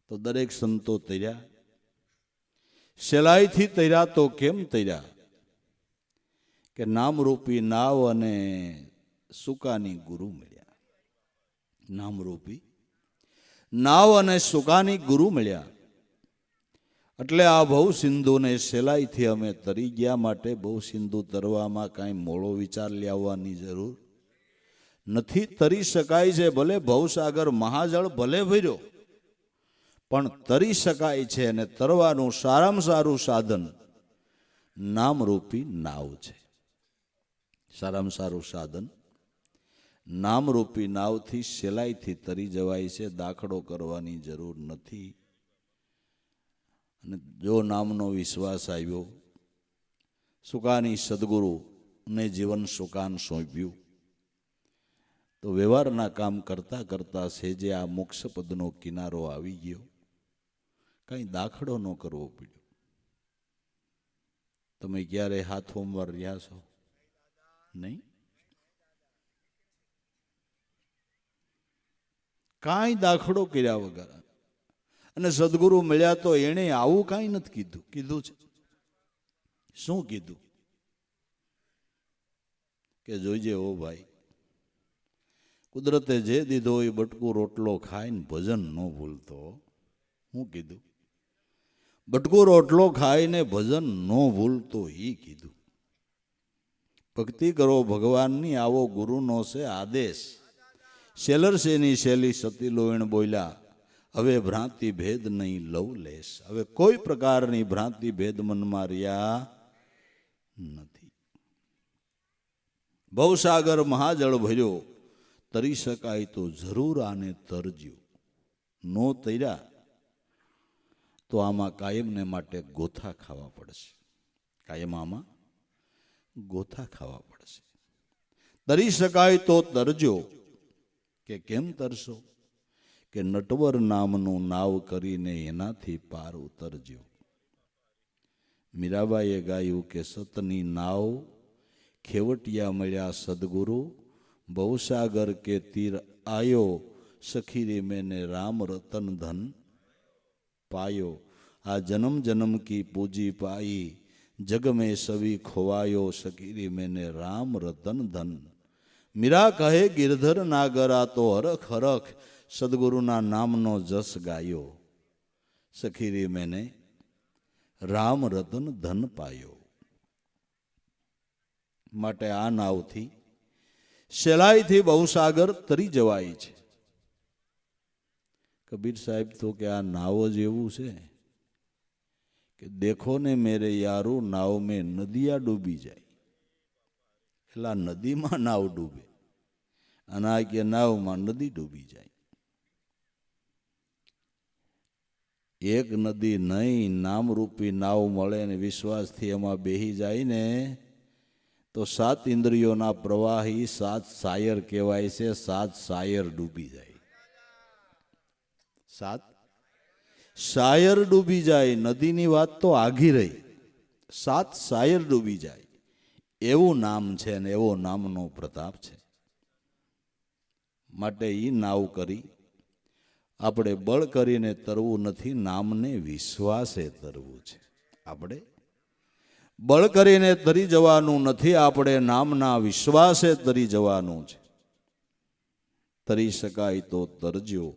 તો દરેક સંતો તર્યા, સહેલાઈથી તર્યા. તો કેમ તર્યા? કે નામરૂપી નાવ અને સુકાની ગુરુ મળ્યા. નામરૂપી નાવ અને સુકાની ગુરુ મળ્યા એટલે આ ભવ સિંધુને સહેલાઈથી અમે તરી ગયા. માટે ભવ સિંધુ તરવામાં કાંઈ મોળો વિચાર લાવવાની જરૂર નથી. તરી શકાય છે. ભલે ભવસાગર મહાજળ ભલે ભર્યો પણ તરી શકાય છે. અને તરવાનું સારામાં સારું સાધન નામરૂપી નાવ છે. સારામાં સારું સાધન નામરૂપી નાવથી સહેલાઈથી તરી જવાય છે. દાખલો કરવાની જરૂર નથી. અને જો નામનો વિશ્વાસ આવ્યો, સુકાની સદગુરુને જીવન સુકાન સોંપ્યું, તો વ્યવહારના કામ કરતા કરતા સેજે આ મોક્ષપદનો કિનારો આવી ગયો. કંઈ દાખલો ન કરવો પડ્યો. તમે ક્યારે હાથ હોમવાર રહ્યા છો? નહીં. કાંઈ દાખલો કર્યા વગર. અને સદગુરુ મળ્યા તો એણે આવું કાંઈ નથી કીધું. કીધું છે શું કીધું? કે જોઈજે ઓ ભાઈ, કુદરતે જે દીધો એ બટકું રોટલો ખાઈને ભજન ન ભૂલતો. શું કીધું? બટકું રોટલો ખાઈને ભજન ન ભૂલતો એ કીધું. ભક્તિ કરો ભગવાનની, આવો ગુરુનો છે આદેશ. શેલરસેની શેલી સતી લોયણ બોલ્યા, હવે ભ્રાંતિ ભેદ નહીં લવ લેશ. હવે કોઈ પ્રકારની ભ્રાંતિ ભેદ મનમાં રહ્યા નથી. ભવસાગર મહાજળ ભર્યો, તરી શકાય તો જરૂર આને તરજો. નો તર્યા તો આમાં કાયમને માટે ગોથા ખાવા પડશે. કાયમ આમાં ગોથા ખાવા પડશે. તરી શકાય તો તરજો. કે કેમ તરશો? કે નટવર નામનું નાવ કરીને એનાથી પાર ઉતરજો. મીરાબાઈએ ગાયું કે સતની નાવ ખેવટિયા મળ્યા સદગુરુ, ભવસાગર કે તીર આયો, સખી રે મેને રામ રતન ધન પાયો. આ જન્મ જન્મ કી પૂજી પાઈ, જગ में सभी खोवायो, सखी रे मैंने राम रतन धन. મીરા કહે ગિરધર નાગરા તો હરખ હરખ, સદગુરુના નામનો જસ ગાયો, સખી રે મેને રામ રતન ધન પાયો. માટે આ નાવથી સહેલાઈથી ભવસાગર તરી જવાય છે. કબીર સાહેબ તો કે આ નાવ જ એવું છે કે દેખો ને મેરે યારો નાવ મેં નદિયા ડૂબી જાય. એટલે નદીમાં નાવ ડૂબે અને આ કે નાવમાં નદી ડૂબી જાય. એક નદી નહીં, નામરૂપી નાવ મળે ને વિશ્વાસથી એમાં બેહી જાય ને તો 7 ઇન્દ્રિયોના પ્રવાહી 7 શાયર કહેવાય છે. 7 શાયર ડૂબી જાય. 7 શાયર ડૂબી જાય. નદીની વાત તો આઘી રહી, 7 શાયર ડૂબી જાય. એવું નામ છે ને એવો નામનો પ્રતાપ છે. માટે એ નાવ કરી આપણે બળ કરીને તરવું નથી, નામને વિશ્વાસે તરવું છે. આપણે બળ કરીને તરી જવાનું નથી, આપણે નામના વિશ્વાસે તરી જવાનું છે. તરી શકાય તો તરજો,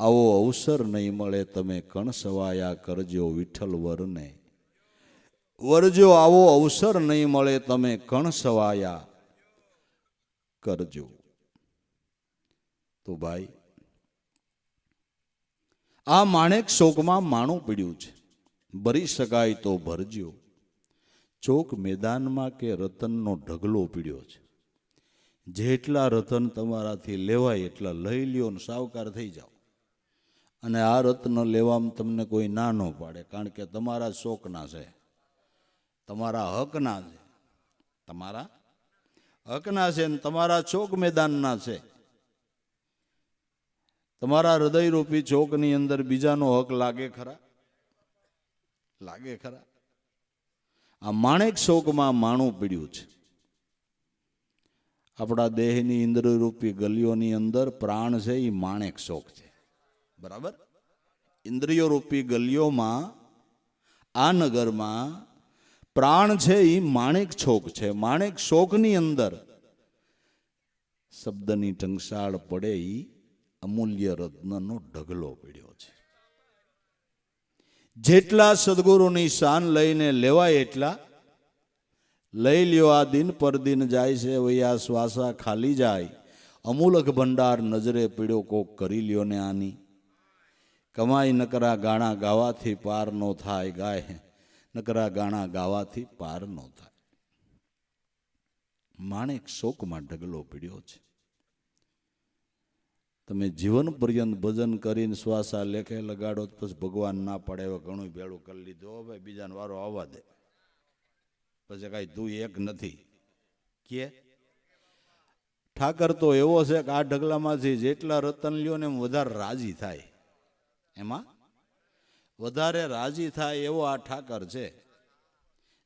આવો અવસર નહીં મળે તમે કણ સવાયા કરજો વિઠ્ઠલ વરને. વરજો આવો અવસર નહીં મળે તમે કણ સવાયા કરજો. તો ભાઈ આ માણેક શોકમાં માણું પીડ્યું છે. ભરી શકાય તો ભરજો. ચોક મેદાનમાં કે રતનનો ઢગલો પીડ્યો છે. જેટલા રતન તમારાથી લેવાય એટલા લઈ લ્યો ને સાવકાર થઈ જાઓ. અને આ રત્ન લેવામાં તમને કોઈ ના ન પાડે, કારણ કે તમારા શોકના છે, તમારા હકના છે. તમારા હકના છે ને તમારા ચોક મેદાનના છે. તમારા હૃદયરૂપી ચોકની અંદર બીજાનો હક લાગે ખરા? લાગે ખરા? આ માણેક શોકમાં માણું પીડ્યું છે. આપણા દેહની ઇન્દ્રિયરૂપી ગલીઓની અંદર પ્રાણ છે એ માણેક શોક છે. બરાબર? ઇન્દ્રિયો રૂપી ગલીઓમાં આ નગરમાં પ્રાણ છે એ માણેક શોક છે. માણેક શોકની અંદર શબ્દની ટંકશાળ પડે એ અમૂલ્ય રત્નનો ઢગલો પડ્યો છે. જેટલા સદગુરુની શાન લઈને લેવાય એટલા લઈ લ્યો. આ દિન પર દિન જાય છે વૈયા શ્વાસા ખાલી જાય. અમૂલક ભંડાર નજરે પીડ્યો કોક કરી લ્યો ને આની. કમાઈ નકરા ગાણા ગાવાથી પાર નો થાય. ગાય નકરા ગાણા ગાવાથી પાર નો થાય. માણેક શોકમાં ઢગલો પીડ્યો છે. તમે જીવન પર્યંત ભજન કરીને શ્વાસા લેખે લગાડો પછી ભગવાન ના પડે હવે ઘણું ભેળું કરી લીધું. ભાઈ બીજાને વારો આવવા દે. પછી કાંઈ તું એક નથી કે ઠાકર તો એવો છે કે આ ઢગલામાંથી જેટલા રતન લ્યો ને એમ વધારે રાજી થાય. એમાં વધારે રાજી થાય એવો આ ઠાકર છે.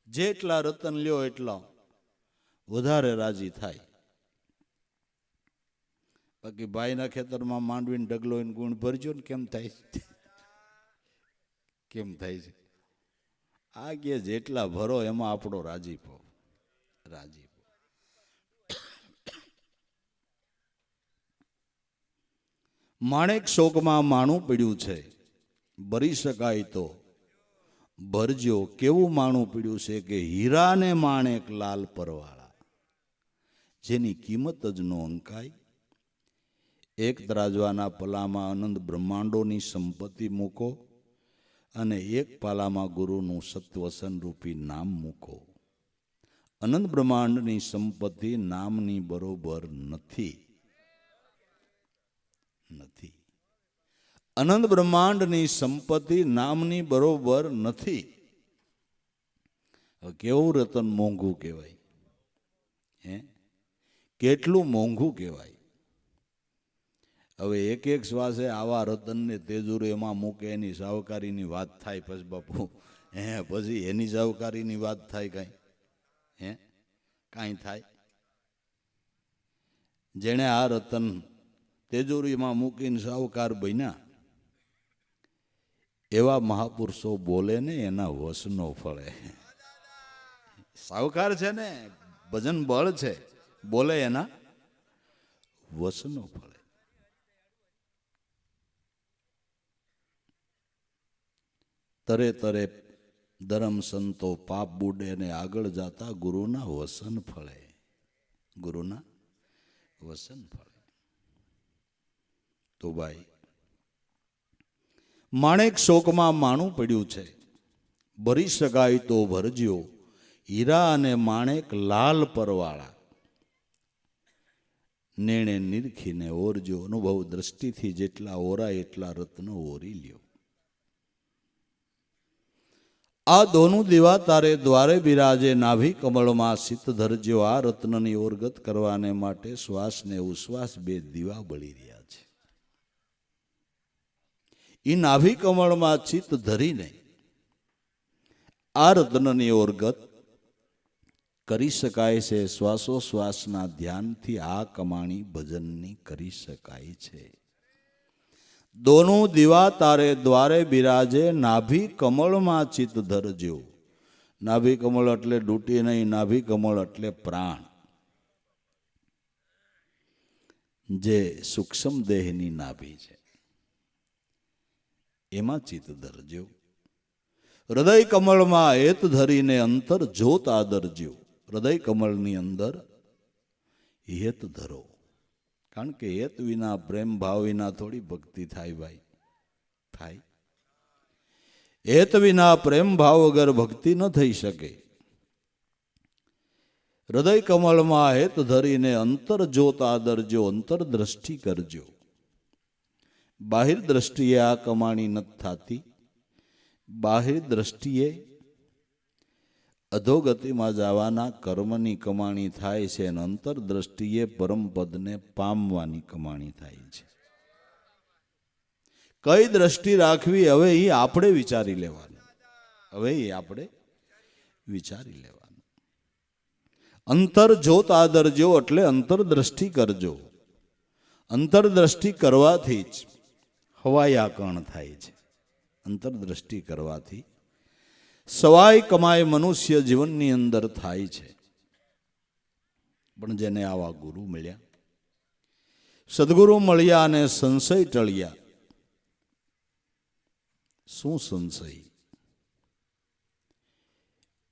જેટલા રતન લ્યો એટલા વધારે રાજી થાય. બાકી ભાઈના ખેતરમાં માંડવીને ઢગલો એને ગુણ ભરજો ને કેમ થાય છે? કેમ થાય છે? આ કે જેટલા ભરો એમાં આપણો રાજીપો. માણેક શોકમાં માણું પીડ્યું છે. ભરી શકાય તો ભરજો. કેવું માણું પીડ્યું છે કે હીરા ને માણેક લાલ પરવાળા, જેની કિંમત જ નો અંકાય. એક ત્રાજવાના પલામાં અનંત બ્રહ્માંડોની સંપત્તિ મૂકો અને એક પાલામાં ગુરુનું સત્વસન રૂપી નામ મૂકો. અનંત બ્રહ્માંડની સંપત્તિ નામની બરોબર નથી. અનંત બ્રહ્માંડની સંપત્તિ નામની બરોબર નથી. કેવું રતન મોંઘું કહેવાય? કેટલું મોંઘું કહેવાય? હવે એક એક શ્વાસે આવા રતનને તેજુરી એમાં મૂકે એની સાહુકારીની વાત થાય. પછી બાપુ પછી એની સાહુકારીની વાત થાય કાંઈ? કાંઈ થાય? જેણે આ રતન તેજુરીમાં મૂકીને સાહુકાર બન્યા એવા મહાપુરુષો બોલે ને એના વસનો ફળે. સાહુકાર છે ને ભજન બળ છે, બોલે એના વસનો ફળે. તરે તરે ધર્મ સંતો પાપ બુડે ને આગળ જાતા ગુરુના વસન ફળે. ગુરુના વસન ફળે. તો ભાઈ માણેક શોકમાં માણું પડ્યું છે. ભરી શકાય તો ભરજો. હીરા અને માણેક લાલ પરવાળા, નેણે નિરખીને ઓરજો. અનુભવ દ્રષ્ટિથી જેટલા ઓરાય એટલા રત્નો ઓરી લ્યો. આ દોનું દીવા તારે દ્વારે બિરાજે. નાભી કમળમાં સિત ધરજો. આ રત્નની ઓરગત કરવાને માટે શ્વાસ ને ઉશ્વાસ બે દીવા બળી રહ્યા છે. એ નાભી કમળમાં ચિત્ત ધરીને આ રત્નની ઓરગત કરી શકાય છે. શ્વાસોશ્વાસના ધ્યાનથી આ કમાણી ભજનની કરી શકાય છે. દોનું દીવા તારે દ્વારે બિરાજે. નાભી કમળમાં ચિત્ત ધરજો. નાભી કમળ એટલે ડૂટી નહીં, નાભી કમળ એટલે પ્રાણ, જે સૂક્ષ્મ દેહની નાભી છે એમાં ચિત્ત ધરજો. હૃદય કમળમાં હેત ધરીને અંતર જોત આદરજો. હૃદય કમળની અંદર હેત ધરો. કારણ કે હેત વિના પ્રેમ ભાવ વિના થોડી ભક્તિ થાય ભાઈ? થાય? હેત વિના પ્રેમ ભાવ વગર ભક્તિ ન થઈ શકે. હૃદય કમળમાં હેત ધરીને અંતર જોત આદરજો. અંતર દ્રષ્ટિ કરજો. બાહિર દ્રષ્ટિએ આ કમાણી નથી થતી. બાહિર દ્રષ્ટિએ અધોગતિમાં જવાના કર્મની કમાણી થાય છે અને અંતર દ્રષ્ટિએ પરમપદને પામવાની કમાણી થાય છે. કઈ દ્રષ્ટિ રાખવી હવે એ આપણે વિચારી લેવાનું. હવે એ આપણે વિચારી લેવાનું. અંતર જોત આદરજો એટલે અંતરદ્રષ્ટિ કરજો. અંતરદ્રષ્ટિ કરવાથી જ હવાયાકણ થાય છે. અંતરદ્રષ્ટિ કરવાથી સવાય કમાય મનુષ્ય જીવનની અંદર થાય છે. પણ જેને આવા ગુરુ મળ્યા, સદગુરુ મળ્યા અને સંશય ટળ્યા. શું સંશય?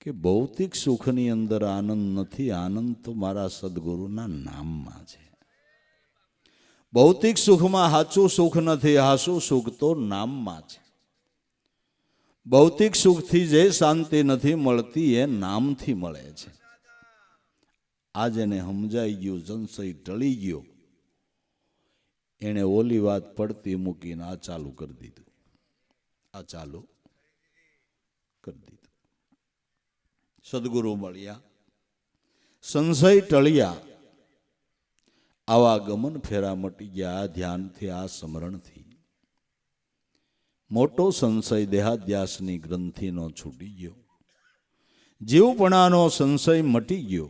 કે ભૌતિક સુખની અંદર આનંદ નથી, આનંદ તો મારા સદગુરુના નામમાં છે. ભૌતિક સુખમાં સાચું સુખ નથી, હાચું સુખ તો નામમાં છે. ભૌતિક સુખથી જે શાંતિ નથી મળતી એ નામથી મળે છે. આ જેને સમજાઈ ગયું, સંશય ટળી ગયો, એણે ઓલી વાત પડતી મૂકીને આ ચાલુ કરી દીધું. આ ચાલુ કરી દીધું. સદગુરુ મળ્યા, સંશય ટળ્યા, આવા ગમન ફેરા મટી ગયા. આ ધ્યાનથી, આ સ્મરણથી મોટો સંશય દેહાધ્યાસની ગ્રંથિનો છૂટી ગયો. જીવપણાનો સંશય મટી ગયો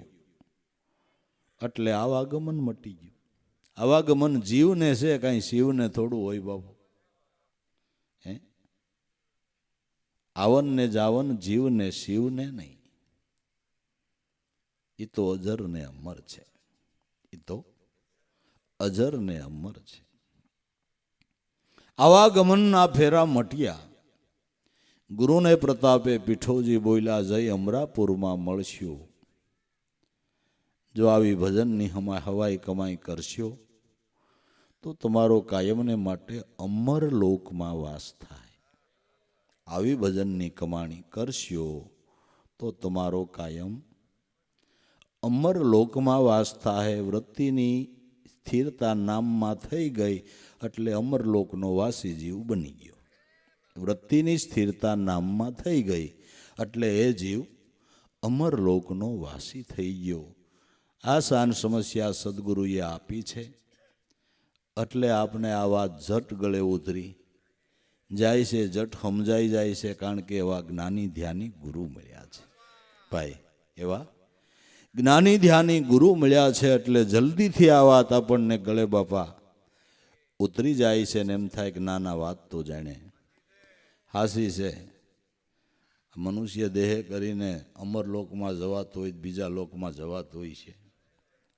એટલે આવાગમન મટી ગયું. આવાગમન જીવને છે, કાંઈ શિવને થોડું હોય બાબુ. હે, આવન ને જાવન, જીવને શિવને નહીં. એ તો અજર ને અમર છે. એ તો અજર ને અમર છે. આવાગમનના ફેરા મટ્યા. ગુરુને પ્રતાપે પીઠોજી બોલ્યા, જય અમરાપુરમાં મળશો. જો આવી ભજનની હવાઈ કમાઈ કરશો તો તમારો કાયમને માટે અમર લોકમાં વાસ થાય. આવી ભજનની કમાણી કરશો તો તમારો કાયમ અમર લોકમાં વાસ થાય. વૃત્તિની સ્થિરતા નામમાં થઈ ગઈ એટલે અમરલોકનો વાસી જીવ બની ગયો. વૃત્તિની સ્થિરતા નામમાં થઈ ગઈ એટલે એ જીવ અમરલોકનો વાસી થઈ ગયો. આ સાન સમસ્યા સદગુરુએ આપી છે એટલે આપને આ વાત જટ ગળે ઉતરી જાય છે, જટ સમજાઈ જાય છે. કારણ કે એવા જ્ઞાની ધ્યાની ગુરુ મળ્યા છે ભાઈ. એવા જ્ઞાની ધ્યાની ગુરુ મળ્યા છે એટલે જલ્દીથી આ વાત આપણને ગળે બાપા ઉતરી જાય છે ને એમ થાય કે નાના વાત તો જાણે હાસી છે. મનુષ્ય દેહ કરીને અમરલોકમાં જવાતું હોય, બીજા લોકમાં જવાતું હોય છે.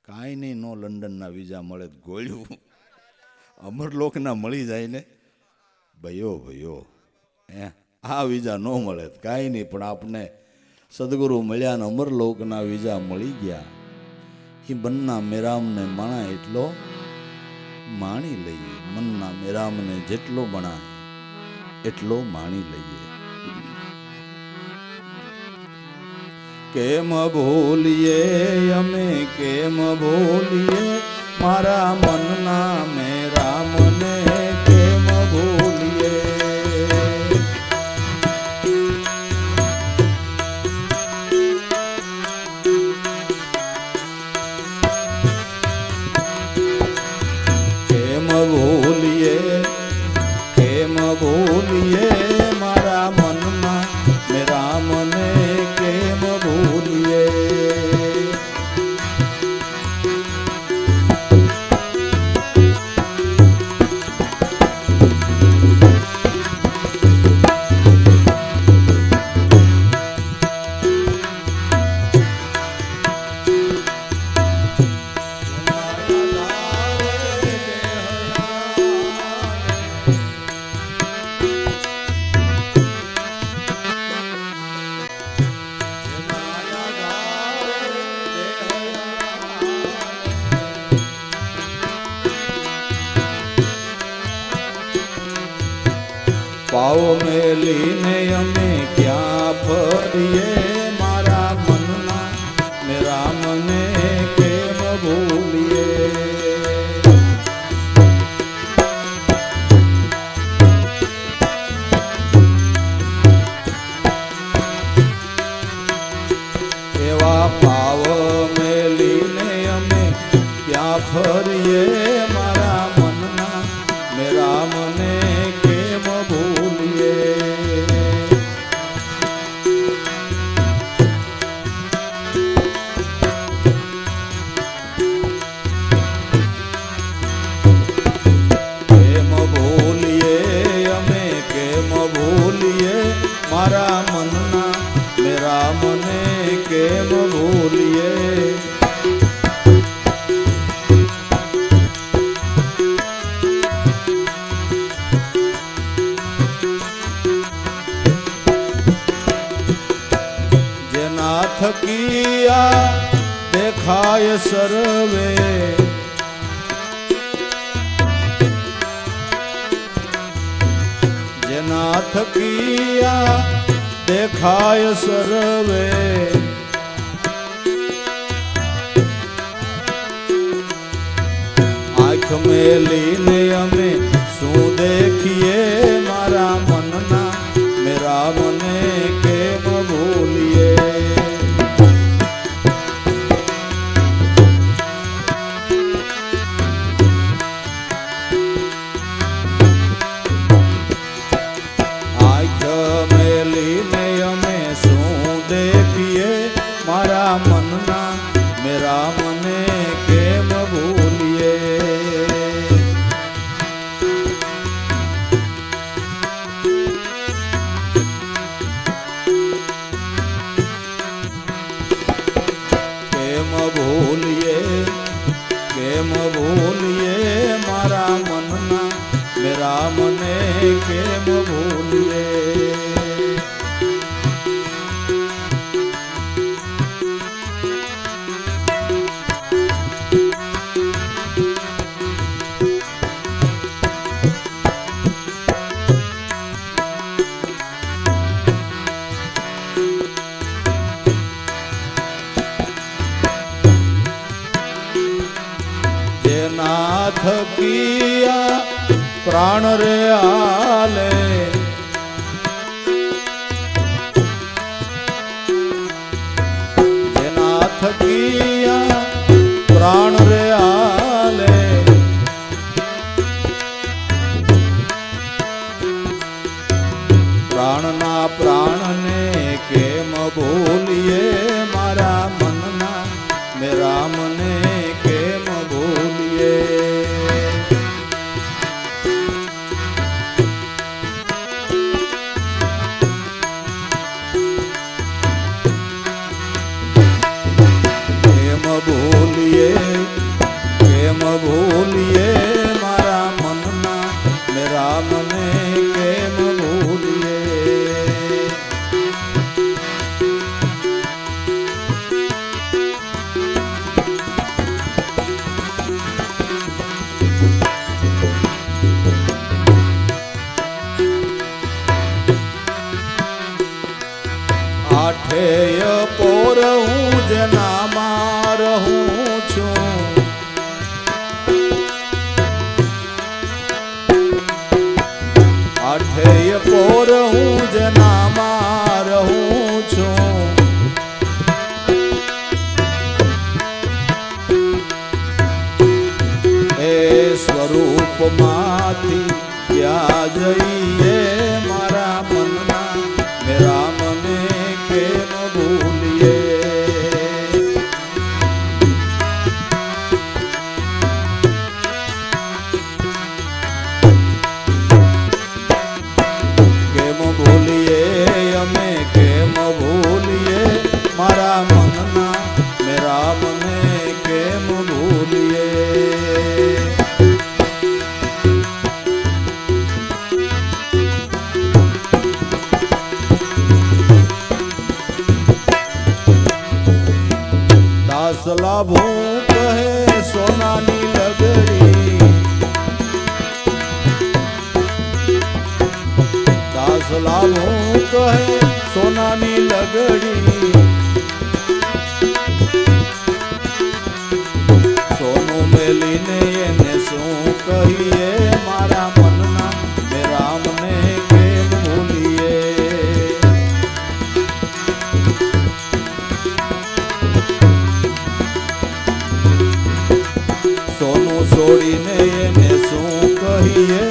કાંઈ નહીં, નો લંડનના વિઝા મળે ગોળ્યું, અમરલોકના મળી જાય ને ભયો ભયો. આ વિઝા ન મળે કાંઈ નહીં, પણ આપને સદગુરુ મળ્યા ને અમરલોકના વિઝા મળી ગયા. એ મનના મેરામને માણા એટલો માણી લઈએ. મનના મેરામને જેટલો બણાય એટલો માણી લઈએ. કેમ ભૂલીએ અમે, કેમ ભૂલીએ મારા મનના મેરામને, કેમ ભૂલીએ. કેમ ભૂલીએ, કેમ ભૂલીએ મારા મનના મેરામને, કેમ ભૂલીએ. પાવ મેલીને અમે ક્યાં ફરીએ મારા મનના મેરામને, કેમ ભૂલીએ. એવા પાવ મેલીને અમે ક્યાં ફરીએ મારા મનના મેરામને, કેમ ભૂલીએ. દેખાય સર્વે જેના થકિયા દેખાય સર્વે આંખ મેલીને અમે શું દેખીએ મારા મનના મેરા મને કેમ ભૂલીએ મારા મનના મેરા મને કેમ ભૂલીએ કેમ ભૂલીએ મારા મનના મેરા મને કેમ ભૂલીએ નાથ કિયા પ્રાણ રે આલે નાથ કિયા પ્રાણ રે આલે પ્રાણના પ્રાણને કેમ ભૂલીએ મારા મનના મેરા મને કેમ ભૂલીએ કેમ ભૂલીએ મારા મનના મેરા મને કેમ ભૂલીએ આઠેય પોર હું જેના માં રહું છું આઠેય પોર હું જેના માં રહું છું એ સ્વરૂપમાંથી ક્યાં જઈએ મારા મનના મેરા મને કેમ ભૂલીએ અમે કેમ ભૂલીએ મારા મનના મેરા મને કેમ ભૂલીએ દાસ લાભું કહે સોનાની લગડી દાસ લાભું કહે સોનાની લગડી સોનું મેલીને એને શું કહીએ મારા મનના મેરા મને કેમ ભૂલીએ સોનું છોડીને એને શું કહીએ